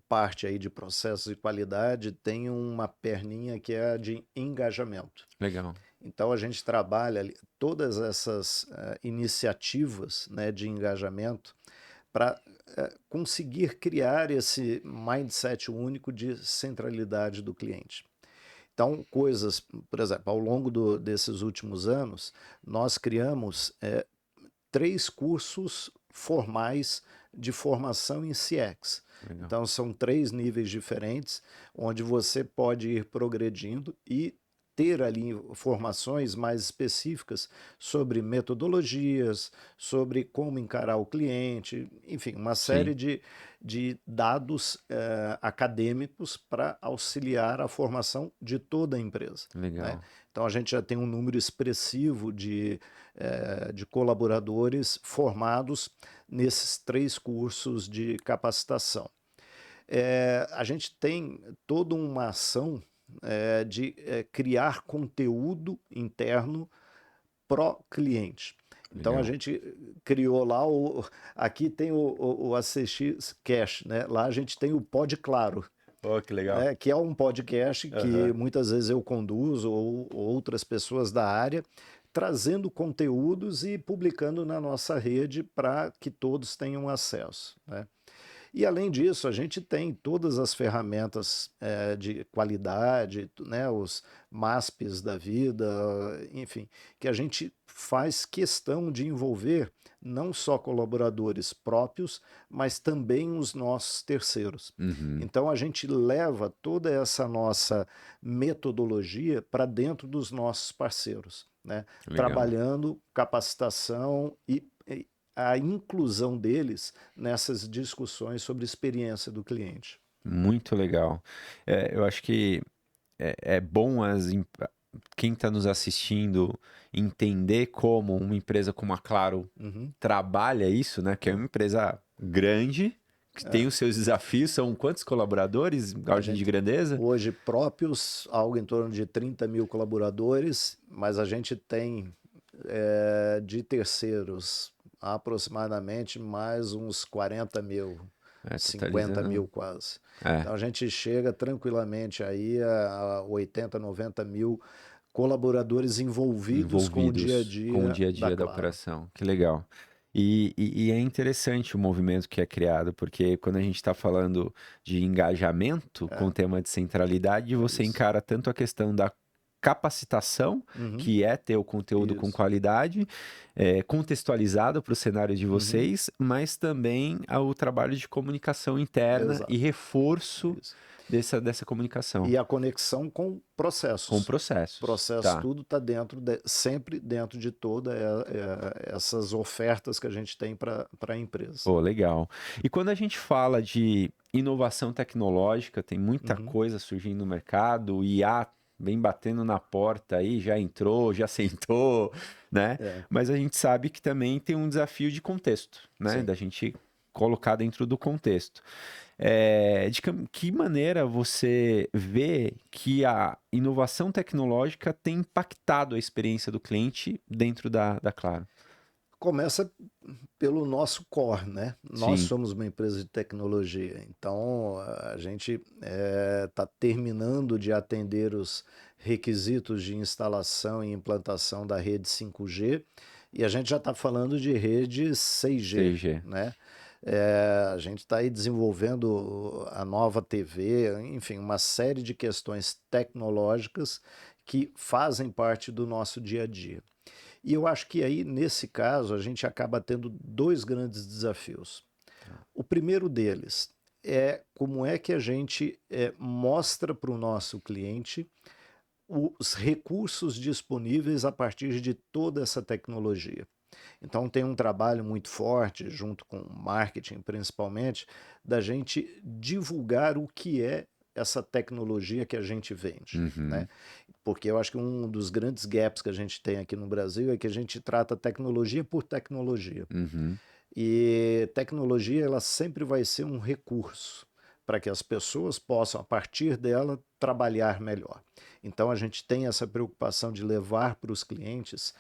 B: parte aí de processos e qualidade, tem uma perninha que é a de engajamento.
A: Legal.
B: Então a gente trabalha todas essas iniciativas, né, de engajamento para conseguir criar esse mindset único de centralidade do cliente. Então, coisas, por exemplo, ao longo desses últimos anos, nós criamos 3 cursos formais de formação em CX.
A: Legal.
B: Então, são 3 níveis diferentes, onde você pode ir progredindo e ter ali formações mais específicas sobre metodologias, sobre como encarar o cliente, enfim, uma série
A: Sim,
B: de dados acadêmicos para auxiliar a formação de toda a empresa, né?
A: legal.
B: Então, a gente já tem um número expressivo de colaboradores formados nesses 3 cursos de capacitação. A gente tem toda uma ação de criar conteúdo interno pró-cliente. Então a
A: Legal.
B: gente criou lá aqui tem o ACX Cash, né? Lá a gente tem o Pod Claro,
A: Oh, que legal.
B: né? Que é um podcast que
A: Aham.
B: muitas vezes eu conduzo ou outras pessoas da área, trazendo conteúdos e publicando na nossa rede para que todos tenham acesso, né? E além disso, a gente tem todas as ferramentas de qualidade, né, os MASPs da vida, enfim, que a gente faz questão de envolver não só colaboradores próprios, mas também os nossos terceiros.
A: Uhum.
B: Então a gente leva toda essa nossa metodologia para dentro dos nossos parceiros, né?
A: Legal.
B: Trabalhando capacitação e a inclusão deles nessas discussões sobre experiência do cliente.
A: Muito legal. Eu acho que é bom quem está nos assistindo entender como uma empresa como a Claro
B: Uhum.
A: trabalha isso, né? Que é uma empresa grande, que tem
B: É.
A: os seus desafios. São quantos colaboradores,
B: A
A: ordem de
B: gente,
A: grandeza?
B: hoje, próprios, algo em torno de 30 mil colaboradores, mas a gente tem de terceiros aproximadamente mais uns 40 mil, 50
A: Totalizando.
B: mil quase.
A: É,
B: Então a gente chega tranquilamente aí a 80, 90 mil colaboradores envolvidos com o dia a
A: envolvidos com o
B: dia
A: dia a
B: da
A: dia da
B: Claro.
A: operação. Que legal. E é interessante o movimento que é criado, porque quando a gente está falando de engajamento com o
B: É,
A: tema de centralidade,
B: é
A: você
B: isso.
A: encara tanto a questão da capacitação,
B: Uhum,
A: que é ter o conteúdo com
B: isso.
A: qualidade, contextualizado para o cenário de
B: Uhum,
A: vocês, mas também o trabalho de comunicação interna e
B: exato.
A: reforço
B: Isso.
A: dessa comunicação
B: E a conexão com
A: com
B: processos.
A: processos.
B: Processo,
A: Tá.
B: tudo está sempre dentro de todas essas ofertas que a gente tem para a empresa.
A: Pô, legal. E quando a gente fala de inovação tecnológica, tem muita
B: Uhum,
A: coisa surgindo no mercado, o IA vem batendo na porta aí, já entrou, já sentou, né?
B: é,
A: Mas a gente sabe que também tem um desafio de contexto, né?
B: sim.
A: Da gente colocar dentro do contexto. Que maneira você vê que a inovação tecnológica tem impactado a experiência do cliente dentro da Claro?
B: Começa pelo nosso core, né? Nós
A: Sim,
B: somos uma empresa de tecnologia, então a gente está terminando de atender os requisitos de instalação e implantação da rede 5G e a gente já está falando de rede 6G,
A: 6G.
B: né? A gente está aí desenvolvendo a nova TV, enfim, uma série de questões tecnológicas que fazem parte do nosso dia a dia. E eu acho que aí, nesse caso, a gente acaba tendo 2 grandes desafios. O primeiro deles é como é que a gente mostra para o nosso cliente os recursos disponíveis a partir de toda essa tecnologia. Então tem um trabalho muito forte, junto com o marketing principalmente, da gente divulgar o que é essa tecnologia que a gente vende,
A: Uhum.
B: né? Porque eu acho que um dos grandes gaps que a gente tem aqui no Brasil é que a gente trata tecnologia por tecnologia.
A: Uhum.
B: E tecnologia, ela sempre vai ser um recurso para que as pessoas possam, a partir dela, trabalhar melhor. Então, a gente tem essa preocupação de levar para os clientes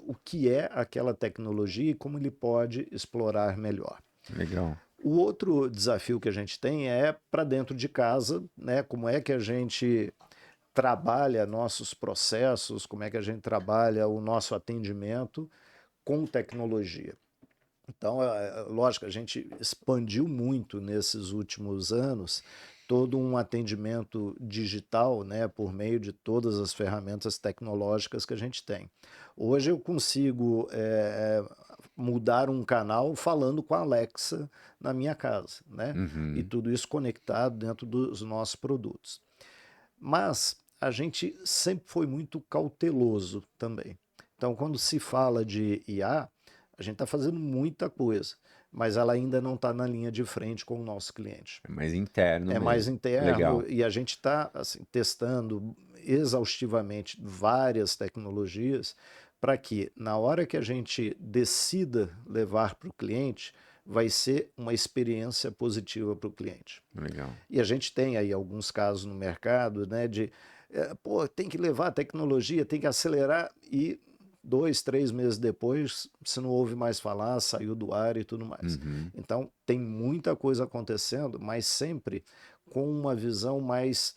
B: o que é aquela tecnologia e como ele pode explorar melhor.
A: Legal.
B: O outro desafio que a gente tem é para dentro de casa, né? Como é que a gente trabalha nossos processos, como é que a gente trabalha o nosso atendimento com tecnologia. Então, lógico, a gente expandiu muito nesses últimos anos todo um atendimento digital, né, por meio de todas as ferramentas tecnológicas que a gente tem. Hoje eu consigo mudar um canal falando com a Alexa na minha casa, né? E
A: Uhum.
B: tudo isso conectado dentro dos nossos produtos. Mas a gente sempre foi muito cauteloso também. Então, quando se fala de IA, a gente está fazendo muita coisa, mas ela ainda não está na linha de frente com o nosso cliente.
A: É mais interno
B: É mais
A: mesmo.
B: interno
A: Legal.
B: e a gente está assim, testando exaustivamente várias tecnologias para que, na hora que a gente decida levar para o cliente, vai ser uma experiência positiva para o cliente.
A: Legal.
B: E a gente tem aí alguns casos no mercado, né, de pô, tem que levar a tecnologia, tem que acelerar e 2, 3 meses depois, você não ouve mais falar, saiu do ar e tudo mais.
A: Uhum.
B: Então, tem muita coisa acontecendo, mas sempre com uma visão mais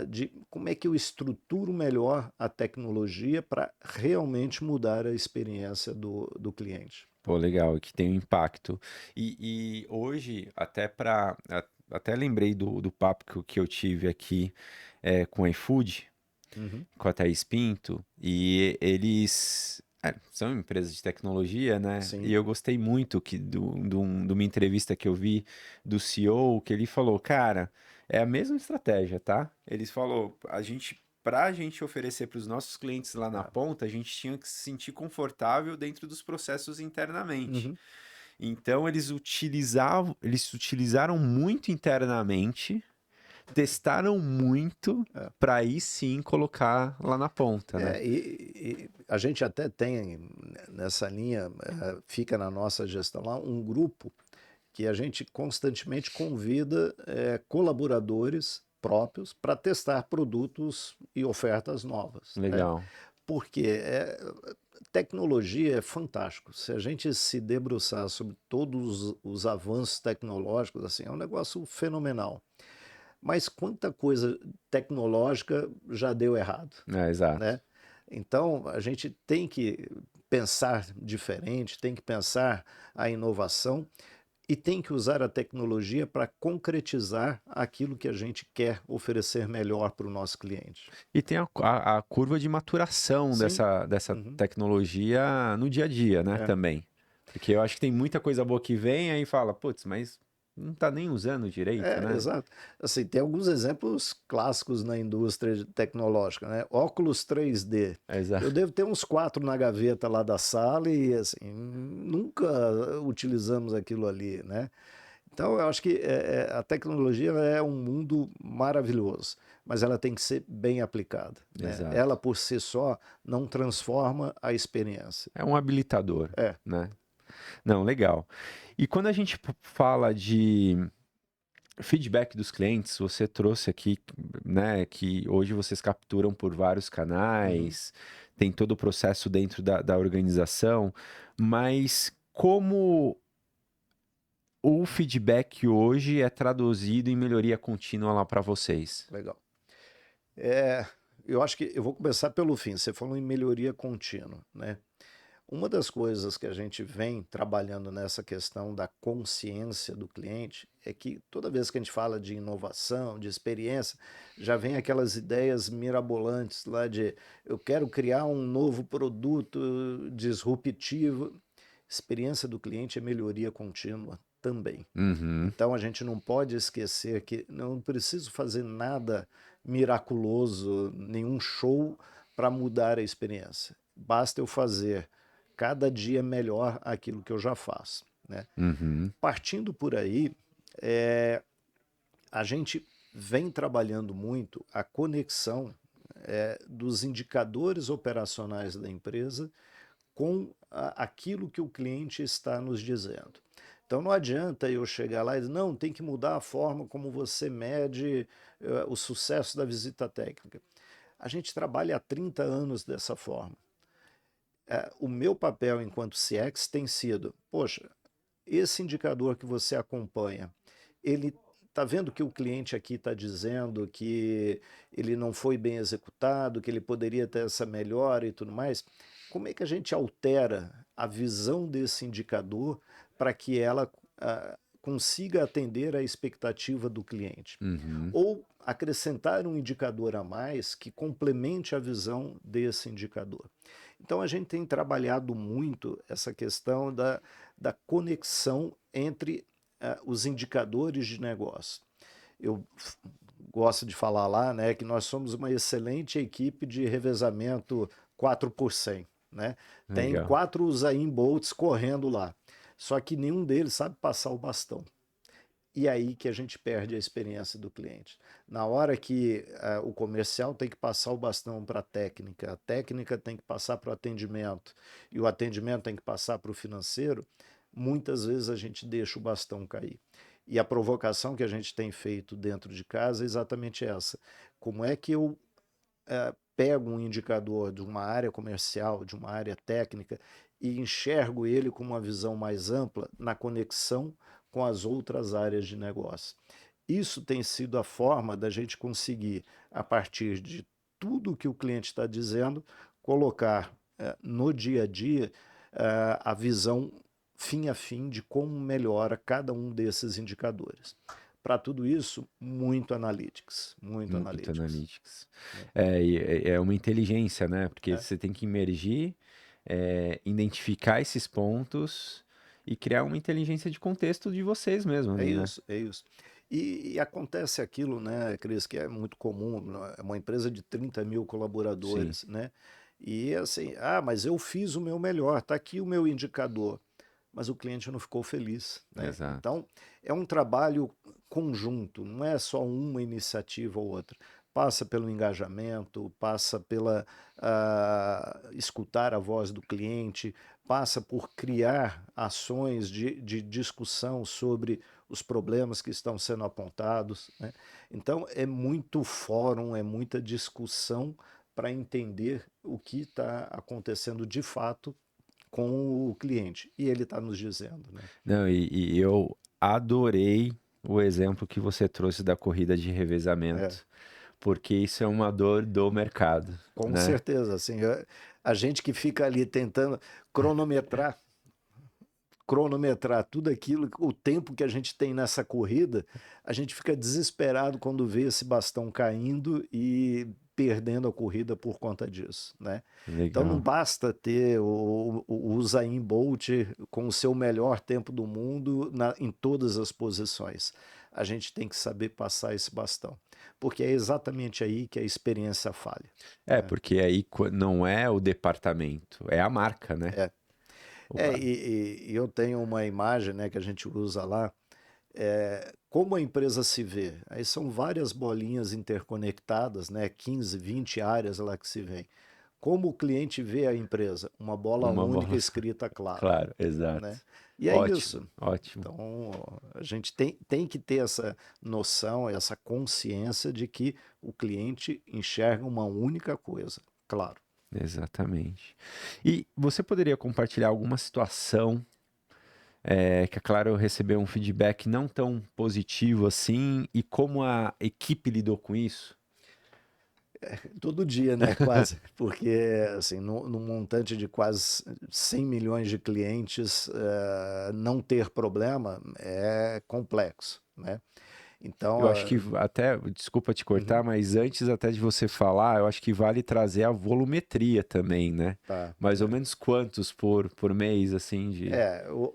B: de como é que eu estruturo melhor a tecnologia para realmente mudar a experiência do cliente.
A: Pô, legal, que tem um impacto. E hoje, até lembrei do papo que eu tive aqui com o iFood,
B: Uhum.
A: com a Thaís Pinto, e eles são empresas de tecnologia, né? E
B: Sim.
A: eu gostei muito de uma entrevista que eu vi do CEO, que ele falou, cara, é a mesma estratégia, tá? Eles falou, para a gente oferecer para os nossos clientes lá na
B: É.
A: ponta, a gente tinha que se sentir confortável dentro dos processos internamente.
B: Uhum.
A: Então eles utilizaram muito internamente, testaram muito
B: É.
A: para aí sim colocar lá na ponta, né?
B: E a gente até tem nessa linha, fica na nossa gestão lá, um grupo que a gente constantemente convida colaboradores próprios para testar produtos e ofertas novas, né?
A: Legal.
B: Porque tecnologia é fantástico. Se a gente se debruçar sobre todos os avanços tecnológicos, assim, é um negócio fenomenal. Mas quanta coisa tecnológica já deu errado,
A: Exato.
B: né? Então, a gente tem que pensar diferente, tem que pensar a inovação e tem que usar a tecnologia para concretizar aquilo que a gente quer oferecer melhor para o nosso cliente.
A: E tem a curva de maturação
B: Sim.
A: dessa
B: Uhum.
A: tecnologia no dia a dia, né?
B: É.
A: Também. Porque eu acho que tem muita coisa boa que vem aí fala, putz, mas não tá nem usando direito, né?
B: Exato. Assim, tem alguns exemplos clássicos na indústria tecnológica, né? Óculos 3D. Eu
A: Exato.
B: devo ter uns 4 na gaveta lá da sala e, assim, nunca utilizamos aquilo ali, né? Então, eu acho que a tecnologia ela é um mundo maravilhoso, mas ela tem que ser bem aplicada, né? Ela,
A: Exato.
B: por si só, não transforma a experiência.
A: É um habilitador,
B: É,
A: né? Não, legal. E quando a gente fala de feedback dos clientes, você trouxe aqui, né, que hoje vocês capturam por vários
B: uhum,
A: canais, tem todo o processo dentro da organização, mas como o feedback hoje é traduzido em melhoria contínua lá para vocês?
B: legal. É, eu acho que eu vou começar pelo fim. Você falou em melhoria contínua, né? Uma das coisas que a gente vem trabalhando nessa questão da consciência do cliente é que toda vez que a gente fala de inovação, de experiência, já vem aquelas ideias mirabolantes lá de eu quero criar um novo produto disruptivo. Experiência do cliente é melhoria contínua também.
A: Uhum,
B: Então a gente não pode esquecer que não preciso fazer nada miraculoso, nenhum show para mudar a experiência. Basta eu fazer cada dia melhor aquilo que eu já faço, né?
A: uhum,
B: Partindo por aí, a gente vem trabalhando muito a conexão dos indicadores operacionais da empresa com aquilo que o cliente está nos dizendo. Então não adianta eu chegar lá e dizer, não, tem que mudar a forma como você mede o sucesso da visita técnica. A gente trabalha há 30 anos dessa forma. O meu papel enquanto CX tem sido, poxa, esse indicador que você acompanha, ele está vendo que o cliente aqui está dizendo que ele não foi bem executado, que ele poderia ter essa melhora e tudo mais. Como é que a gente altera a visão desse indicador para que ela consiga atender à expectativa do cliente?
A: Uhum.
B: Ou acrescentar um indicador a mais que complemente a visão desse indicador. Então a gente tem trabalhado muito essa questão da conexão entre os indicadores de negócio. Eu gosto de falar lá, né, que nós somos uma excelente equipe de revezamento 4%. Né? Tem
A: Legal.
B: 4 Usain Bolts correndo lá, só que nenhum deles sabe passar o bastão. E aí que a gente perde a experiência do cliente. Na hora que o comercial tem que passar o bastão para a técnica tem que passar para o atendimento e o atendimento tem que passar para o financeiro, muitas vezes a gente deixa o bastão cair. E a provocação que a gente tem feito dentro de casa é exatamente essa. Como é que eu pego um indicador de uma área comercial, de uma área técnica e enxergo ele com uma visão mais ampla na conexão com as outras áreas de negócio. Isso tem sido a forma da gente conseguir, a partir de tudo que o cliente está dizendo, colocar no dia a dia a visão fim a fim de como melhora cada um desses indicadores. Para tudo isso, muito analytics, muito
A: Muito
B: analytics.
A: analytics. É uma inteligência, né? Porque
B: É.
A: você tem que imergir, identificar esses pontos e criar uma inteligência de contexto de vocês mesmo
B: É
A: ali, né?
B: isso, é isso. E acontece aquilo, né, Cris, que é muito comum, né, é uma empresa de 30 mil
A: Sim,
B: colaboradores, né? E assim, mas eu fiz o meu melhor, tá aqui o meu indicador, mas o cliente não ficou feliz, né?
A: exato.
B: Então, é um trabalho conjunto, não é só uma iniciativa ou outra. Passa pelo engajamento, passa pela escutar a voz do cliente, passa por criar ações de discussão sobre os problemas que estão sendo apontados. Né? Então, é muito fórum, é muita discussão para entender o que está acontecendo de fato com o cliente. E ele está nos dizendo. Né?
A: Não, e eu adorei o exemplo que você trouxe da corrida de
B: É,
A: revezamento, porque isso é uma dor do mercado,
B: com
A: né?
B: certeza. Assim, a gente que fica ali tentando cronometrar cronometrar tudo aquilo, o tempo que a gente tem nessa corrida, a gente fica desesperado quando vê esse bastão caindo e perdendo a corrida por conta disso, né? Então não
A: Legal.
B: basta ter o Usain Bolt com o seu melhor tempo do mundo em todas as posições. A gente tem que saber passar esse bastão, porque é exatamente aí que a experiência falha. Né?
A: Porque aí não é o departamento, é a marca, né?
B: É,
A: O-
B: e eu tenho uma imagem, né, que a gente usa lá, como a empresa se vê. Aí são várias bolinhas interconectadas, né, 15, 20 áreas lá que se vê. Como o cliente vê a empresa? Uma bola
A: Uma
B: única
A: bola só.
B: escrita claro.
A: Claro, exato.
B: Né? E é
A: Ótimo,
B: isso.
A: ótimo.
B: Então, a gente tem que ter essa noção, essa consciência de que o cliente enxerga uma única coisa, claro.
A: Exatamente. E você poderia compartilhar alguma situação que a Claro recebeu um feedback não tão positivo assim e como a equipe lidou com isso?
B: Todo dia, né? Quase. Porque, assim, no montante de quase 100 milhões de clientes, não ter problema é complexo, né? Então,
A: Eu acho que até, desculpa te cortar,
B: uhum,
A: mas antes até de você falar, eu acho que vale trazer a volumetria também, né?
B: tá.
A: Mais ou menos quantos por mês, assim, de...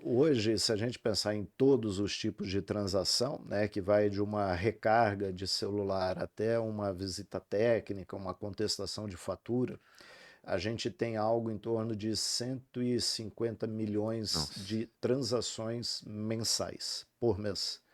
B: Hoje, se a gente pensar em todos os tipos de transação, né, que vai de uma recarga de celular até uma visita técnica, uma contestação de fatura, a gente tem algo em torno de 150 milhões
A: Nossa,
B: de transações mensais por mês.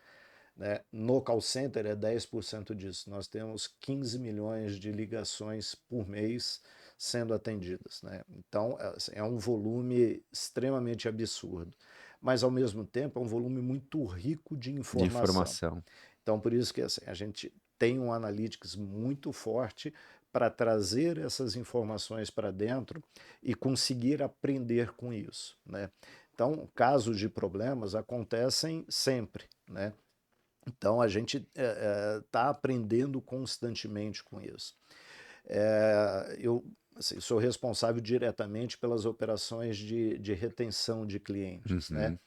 B: né? No call center é 10% disso. Nós temos 15 milhões de ligações por mês sendo atendidas, né? Então, assim, é um volume extremamente absurdo, mas ao mesmo tempo é um volume muito rico de
A: De
B: informação.
A: informação.
B: Então, por isso que assim, a gente tem um analytics muito forte para trazer essas informações para dentro e conseguir aprender com isso, né? Então, casos de problemas acontecem sempre, né? Então, a gente está aprendendo constantemente com isso. Eu assim, sou responsável diretamente pelas operações de retenção de clientes, né?
A: Uhum.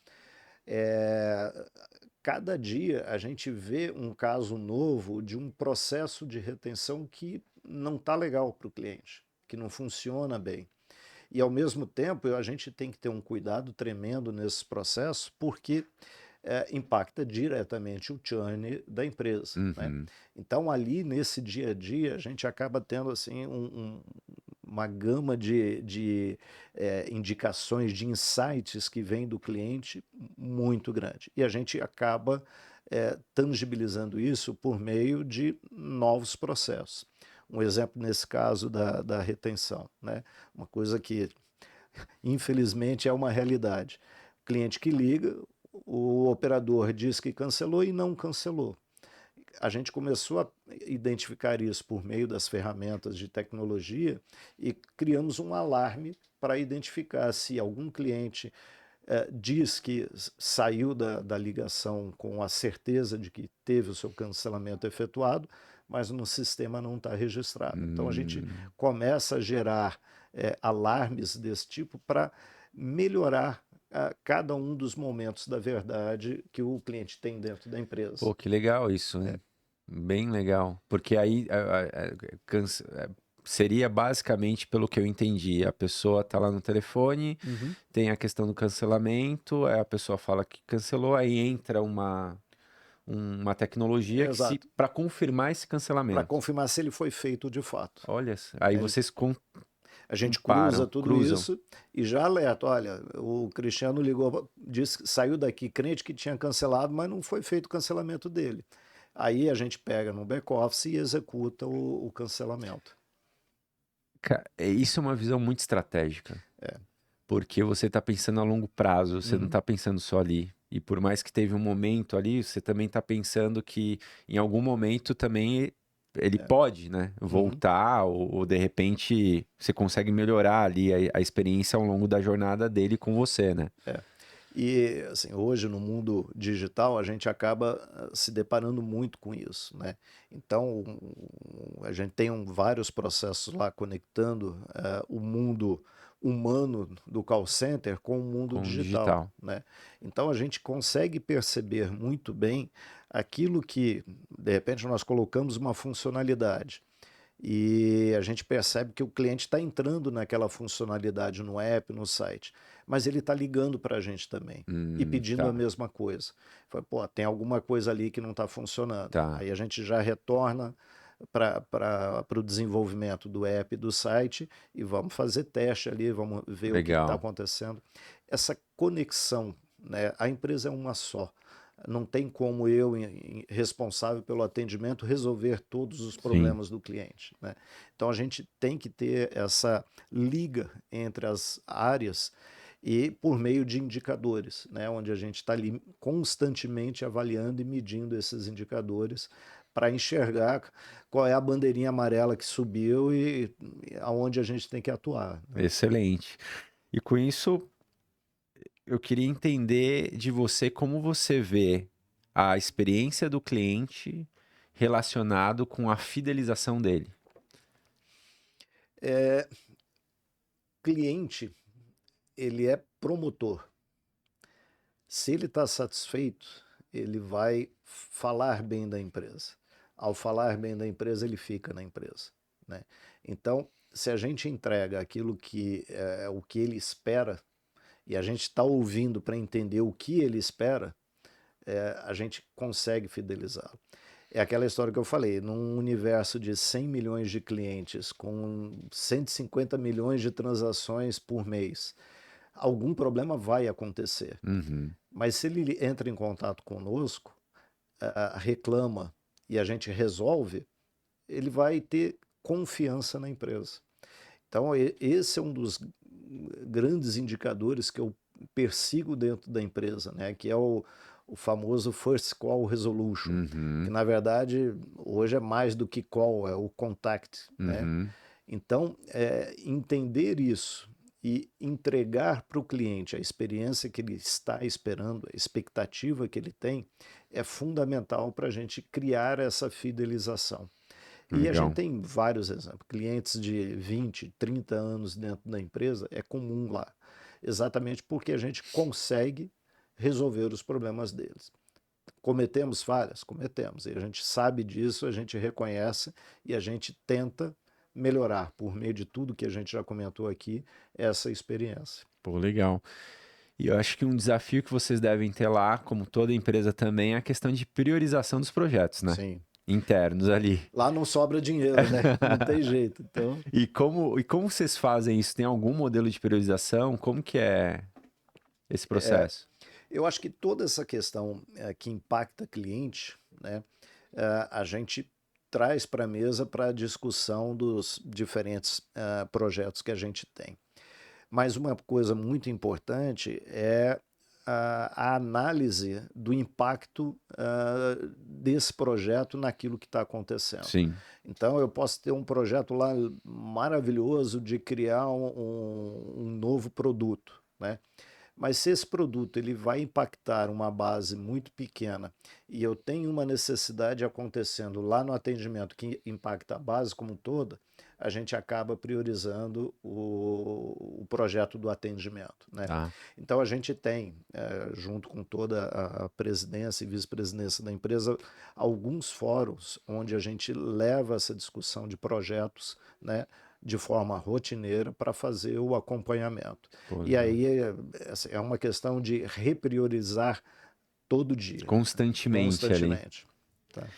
B: É, cada dia a gente vê um caso novo de um processo de retenção que não está legal para o cliente, que não funciona bem. E ao mesmo tempo a gente tem que ter um cuidado tremendo nesse processo, porque impacta diretamente o churn da empresa, né?
A: Uhum.
B: Então ali nesse dia a dia a gente acaba tendo assim uma gama de indicações, de insights que vem do cliente muito grande. E a gente acaba tangibilizando isso por meio de novos processos. Um exemplo nesse caso da retenção, né? Uma coisa que infelizmente é uma realidade. O cliente que liga, o operador diz que cancelou e não cancelou. A gente começou a identificar isso por meio das ferramentas de tecnologia e criamos um alarme para identificar se algum cliente diz que saiu da ligação com a certeza de que teve o seu cancelamento efetuado, mas no sistema não está registrado. Então a gente começa a gerar alarmes desse tipo para melhorar cada um dos momentos da verdade que o cliente tem dentro da empresa.
A: Pô, que legal isso, hein? Bem legal. Porque aí seria basicamente, pelo que eu entendi, a pessoa tá lá no telefone,
B: Uhum.
A: tem a questão do cancelamento, aí a pessoa fala que cancelou, aí entra uma tecnologia que se
B: Exato.
A: para confirmar esse
B: Para
A: cancelamento.
B: confirmar se ele foi feito de fato.
A: Olha, aí
B: Ele
A: vocês
B: A gente cruza
A: comparam,
B: tudo
A: cruzam.
B: isso e já alerta. Olha, o Cristiano ligou, disse que saiu daqui crente que tinha cancelado, mas não foi feito o cancelamento dele. Aí a gente pega no back-office e executa o cancelamento.
A: Isso é uma visão muito estratégica.
B: É.
A: Porque você está pensando a longo prazo, você não
B: Uhum.
A: está pensando só ali. E por mais que teve um momento ali, você também está pensando que em algum momento também ele pode, né,
B: Uhum.
A: voltar ou de repente você consegue melhorar ali a experiência ao longo da jornada dele com você, né?
B: É. E assim, hoje no mundo digital a gente acaba se deparando muito com isso, né? Então a gente tem vários processos lá conectando o mundo humano do call center com o mundo
A: Com o
B: digital,
A: digital.
B: né? Então a gente consegue perceber muito bem aquilo que de repente nós colocamos uma funcionalidade e a gente percebe que o cliente está entrando naquela funcionalidade no app, no site, mas ele está ligando para a gente também e pedindo a
A: Tá,
B: mesma coisa. Fala, pô, tem alguma coisa ali que não está funcionando.
A: tá.
B: Aí a gente já retorna para o desenvolvimento do app e do site e vamos fazer teste ali, vamos ver o que está
A: Legal.
B: acontecendo. Essa conexão, né? A empresa é uma só. Não tem como eu, responsável pelo atendimento, resolver todos os
A: Sim,
B: problemas do cliente, né? Então a gente tem que ter essa liga entre as áreas e por meio de indicadores, né? Onde a gente está ali constantemente avaliando e medindo esses indicadores para enxergar qual é a bandeirinha amarela que subiu e aonde a gente tem que atuar, né?
A: excelente. E com isso, eu queria entender de você como você vê a experiência do cliente relacionado com a fidelização dele.
B: Cliente, ele é promotor. Se ele está satisfeito, ele vai falar bem da empresa. Ao falar bem da empresa, ele fica na empresa, né? Então, se a gente entrega aquilo que é o que ele espera e a gente está ouvindo para entender o que ele espera, a gente consegue fidelizá-lo. É aquela história que eu falei, num universo de 100 milhões de clientes, com 150 milhões de transações por mês, algum problema vai acontecer.
A: Uhum.
B: Mas se ele entra em contato conosco, reclama e a gente resolve, ele vai ter confiança na empresa. Então, esse é um dos grandes indicadores que eu persigo dentro da empresa, né? Que é o famoso First Call Resolution, que
A: Uhum,
B: na verdade hoje é mais do que call, é o contact, né?
A: uhum.
B: Então, entender isso e entregar para o cliente a experiência que ele está esperando, a expectativa que ele tem, é fundamental para a gente criar essa fidelização. E a gente
A: Legal.
B: tem vários exemplos. Clientes de 20, 30 anos dentro da empresa é comum lá, exatamente porque a gente consegue resolver os problemas deles. Cometemos falhas? Cometemos. E a gente sabe disso, a gente reconhece e a gente tenta melhorar, por meio de tudo que a gente já comentou aqui, essa experiência.
A: Pô, legal. E eu acho que um desafio que vocês devem ter lá, como toda empresa também, é a questão de priorização dos projetos, né?
B: Sim.
A: Internos ali.
B: Lá não sobra dinheiro, né? Não tem jeito. Então,
A: E como vocês fazem isso? Tem algum modelo de priorização? Como que é esse processo?
B: eu acho que toda essa questão que impacta cliente, né, a gente traz para a mesa para a discussão dos diferentes projetos que a gente tem. Mas uma coisa muito importante é a análise do impacto desse projeto naquilo que está acontecendo.
A: Sim,
B: Então, eu posso ter um projeto lá maravilhoso de criar um novo produto, né? Mas se esse produto ele vai impactar uma base muito pequena e eu tenho uma necessidade acontecendo lá no atendimento que impacta a base como toda, a gente acaba priorizando o projeto do atendimento, né?
A: tá.
B: Então a gente tem, junto com toda a presidência e vice-presidência da empresa, alguns fóruns onde a gente leva essa discussão de projetos, né, de forma rotineira para fazer o acompanhamento.
A: Pô,
B: E
A: legal.
B: aí é uma questão de repriorizar todo dia,
A: Constantemente ali.
B: constantemente. Tá?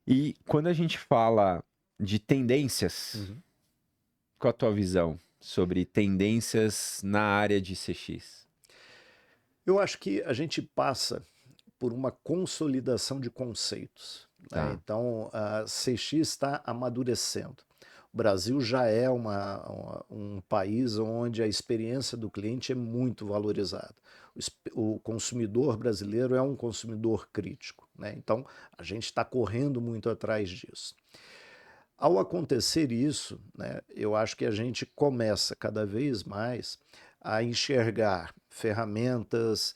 A: E quando a gente fala de tendências,
B: Uhum.
A: qual a tua visão sobre tendências na área de CX?
B: Eu acho que a gente passa por uma consolidação de conceitos, né?
A: Tá.
B: Então, a CX está amadurecendo. O Brasil já é um país onde a experiência do cliente é muito valorizada. O consumidor brasileiro é um consumidor crítico, né? Então, a gente está correndo muito atrás disso. Ao acontecer isso, né, eu acho que a gente começa cada vez mais a enxergar ferramentas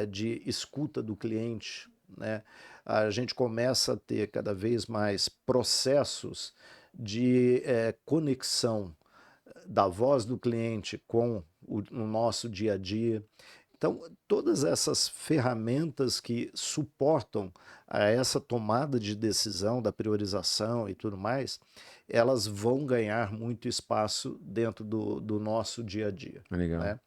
B: de escuta do cliente, né? A gente começa a ter cada vez mais processos de conexão da voz do cliente com o nosso dia a dia. Então, todas essas ferramentas que suportam a essa tomada de decisão, da priorização e tudo mais, elas vão ganhar muito espaço dentro do nosso dia a dia,
A: Legal.
B: né?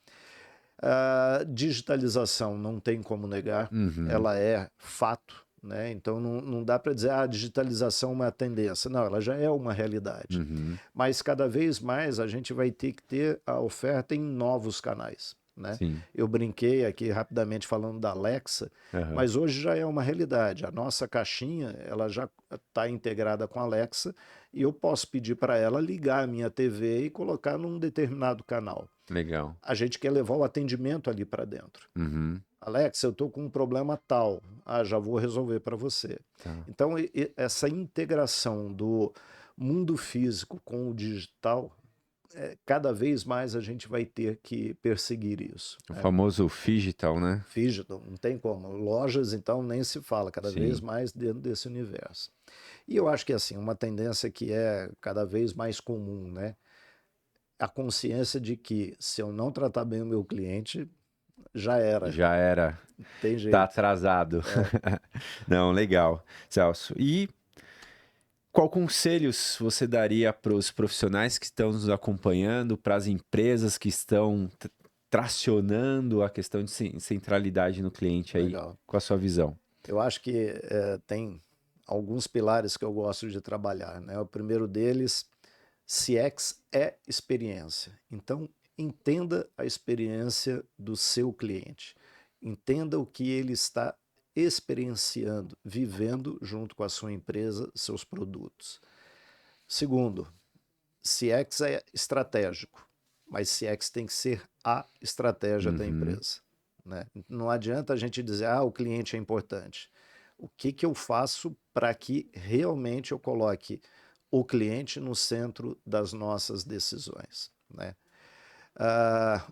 B: A digitalização não tem como negar,
A: Uhum,
B: ela é fato, né? Então não dá para dizer a digitalização é uma tendência, não, ela já é uma realidade.
A: uhum.
B: Mas cada vez mais a gente vai ter que ter a oferta em novos canais, né?
A: Sim.
B: Eu brinquei aqui rapidamente falando da Alexa,
A: Aham.
B: mas hoje já é uma realidade. A nossa caixinha ela já está integrada com a Alexa e eu posso pedir para ela ligar a minha TV e colocar num determinado canal.
A: Legal.
B: A gente quer levar o atendimento ali para dentro.
A: Uhum.
B: Alex, eu estou com um problema tal. Ah, já vou resolver para você.
A: Tá.
B: Então, essa integração do mundo físico com o digital, cada vez mais a gente vai ter que perseguir isso,
A: O
B: né?
A: famoso digital, né?
B: Digital, não tem como. Lojas, então, nem se fala, cada vez
A: Sim.
B: mais dentro desse universo. E eu acho que, assim, uma tendência que é cada vez mais comum, né? A consciência de que se eu não tratar bem o meu cliente, já era,
A: Já era.
B: tem
A: Tá
B: jeito.
A: atrasado. Não, legal, Celso. E qual conselhos você daria para os profissionais que estão nos acompanhando, para as empresas que estão tracionando a questão de centralidade no cliente aí,
B: Legal.
A: com a sua visão?
B: Eu acho que tem alguns pilares que eu gosto de trabalhar, né? O primeiro deles, CX é experiência. Então, entenda a experiência do seu cliente. Entenda o que ele está experienciando, vivendo junto com a sua empresa, seus produtos. Segundo, CX é estratégico, mas CX tem que ser a estratégia da empresa, né? Não adianta a gente dizer, o cliente é importante. O que eu faço para que realmente eu coloque o cliente no centro das nossas decisões, né?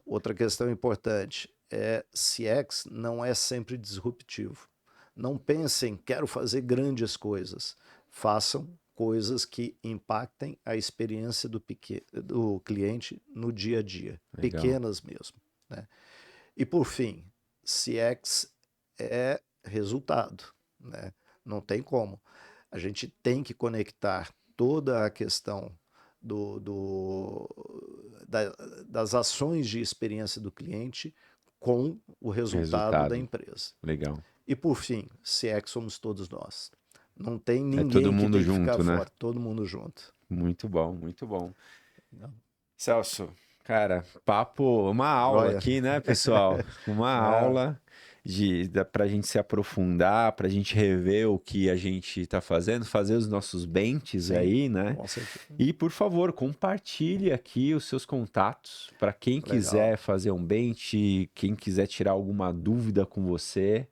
B: Outra questão importante é CX não é sempre disruptivo. Não pensem, quero fazer grandes coisas. Façam coisas que impactem a experiência do cliente no dia a dia.
A: Legal.
B: Pequenas mesmo, né? E por fim, CX é resultado, né? Não tem como. A gente tem que conectar toda a questão das ações de experiência do cliente com o resultado da empresa.
A: Legal.
B: E por fim, CX somos todos nós. Não tem
A: todo
B: ninguém que
A: mundo
B: tem que
A: junto,
B: ficar
A: né?
B: fora, todo mundo junto.
A: Muito bom, muito bom.
B: Não.
A: Celso, cara, papo, uma aula
B: Joia.
A: aqui, né, pessoal? Uma aula pra gente se aprofundar, pra gente rever o que a gente tá fazendo, fazer os nossos benches
B: Sim,
A: aí, né?
B: com certeza.
A: E, por favor, compartilhe aqui os seus contatos para quem
B: Legal.
A: quiser fazer um bench, quem quiser tirar alguma dúvida com você.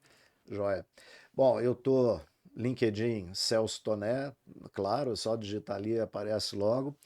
B: Joia. Bom, eu tô LinkedIn Celso Toné, claro, só digitar ali aparece logo.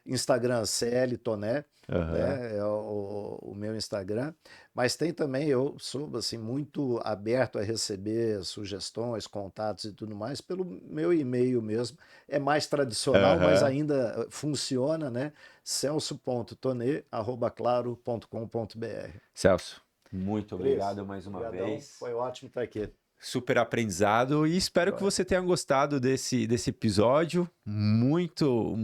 B: Instagram CL Toné, né? É o meu Instagram. Mas tem também, eu sou assim, muito aberto a receber sugestões, contatos e tudo mais pelo meu e-mail mesmo. É mais tradicional, mas ainda funciona, né? celso.toné@claro.com.br.
A: Celso, muito
B: Cris,
A: obrigado mais uma vez.
B: foi ótimo estar aqui.
A: Super aprendizado e espero que você tenha gostado desse episódio. Muito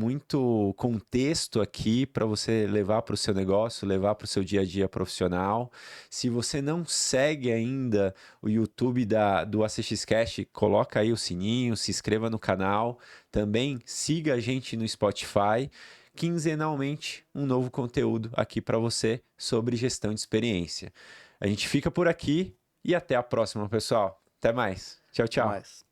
A: contexto aqui para você levar para o seu negócio, levar para o seu dia a dia profissional. Se você não segue ainda o YouTube do ACXCast, coloca aí o sininho, se inscreva no canal. Também siga a gente no Spotify. Quinzenalmente, um novo conteúdo aqui para você sobre gestão de experiência. A gente fica por aqui e até a próxima, pessoal. Até mais. Tchau,
B: Até
A: tchau.
B: mais.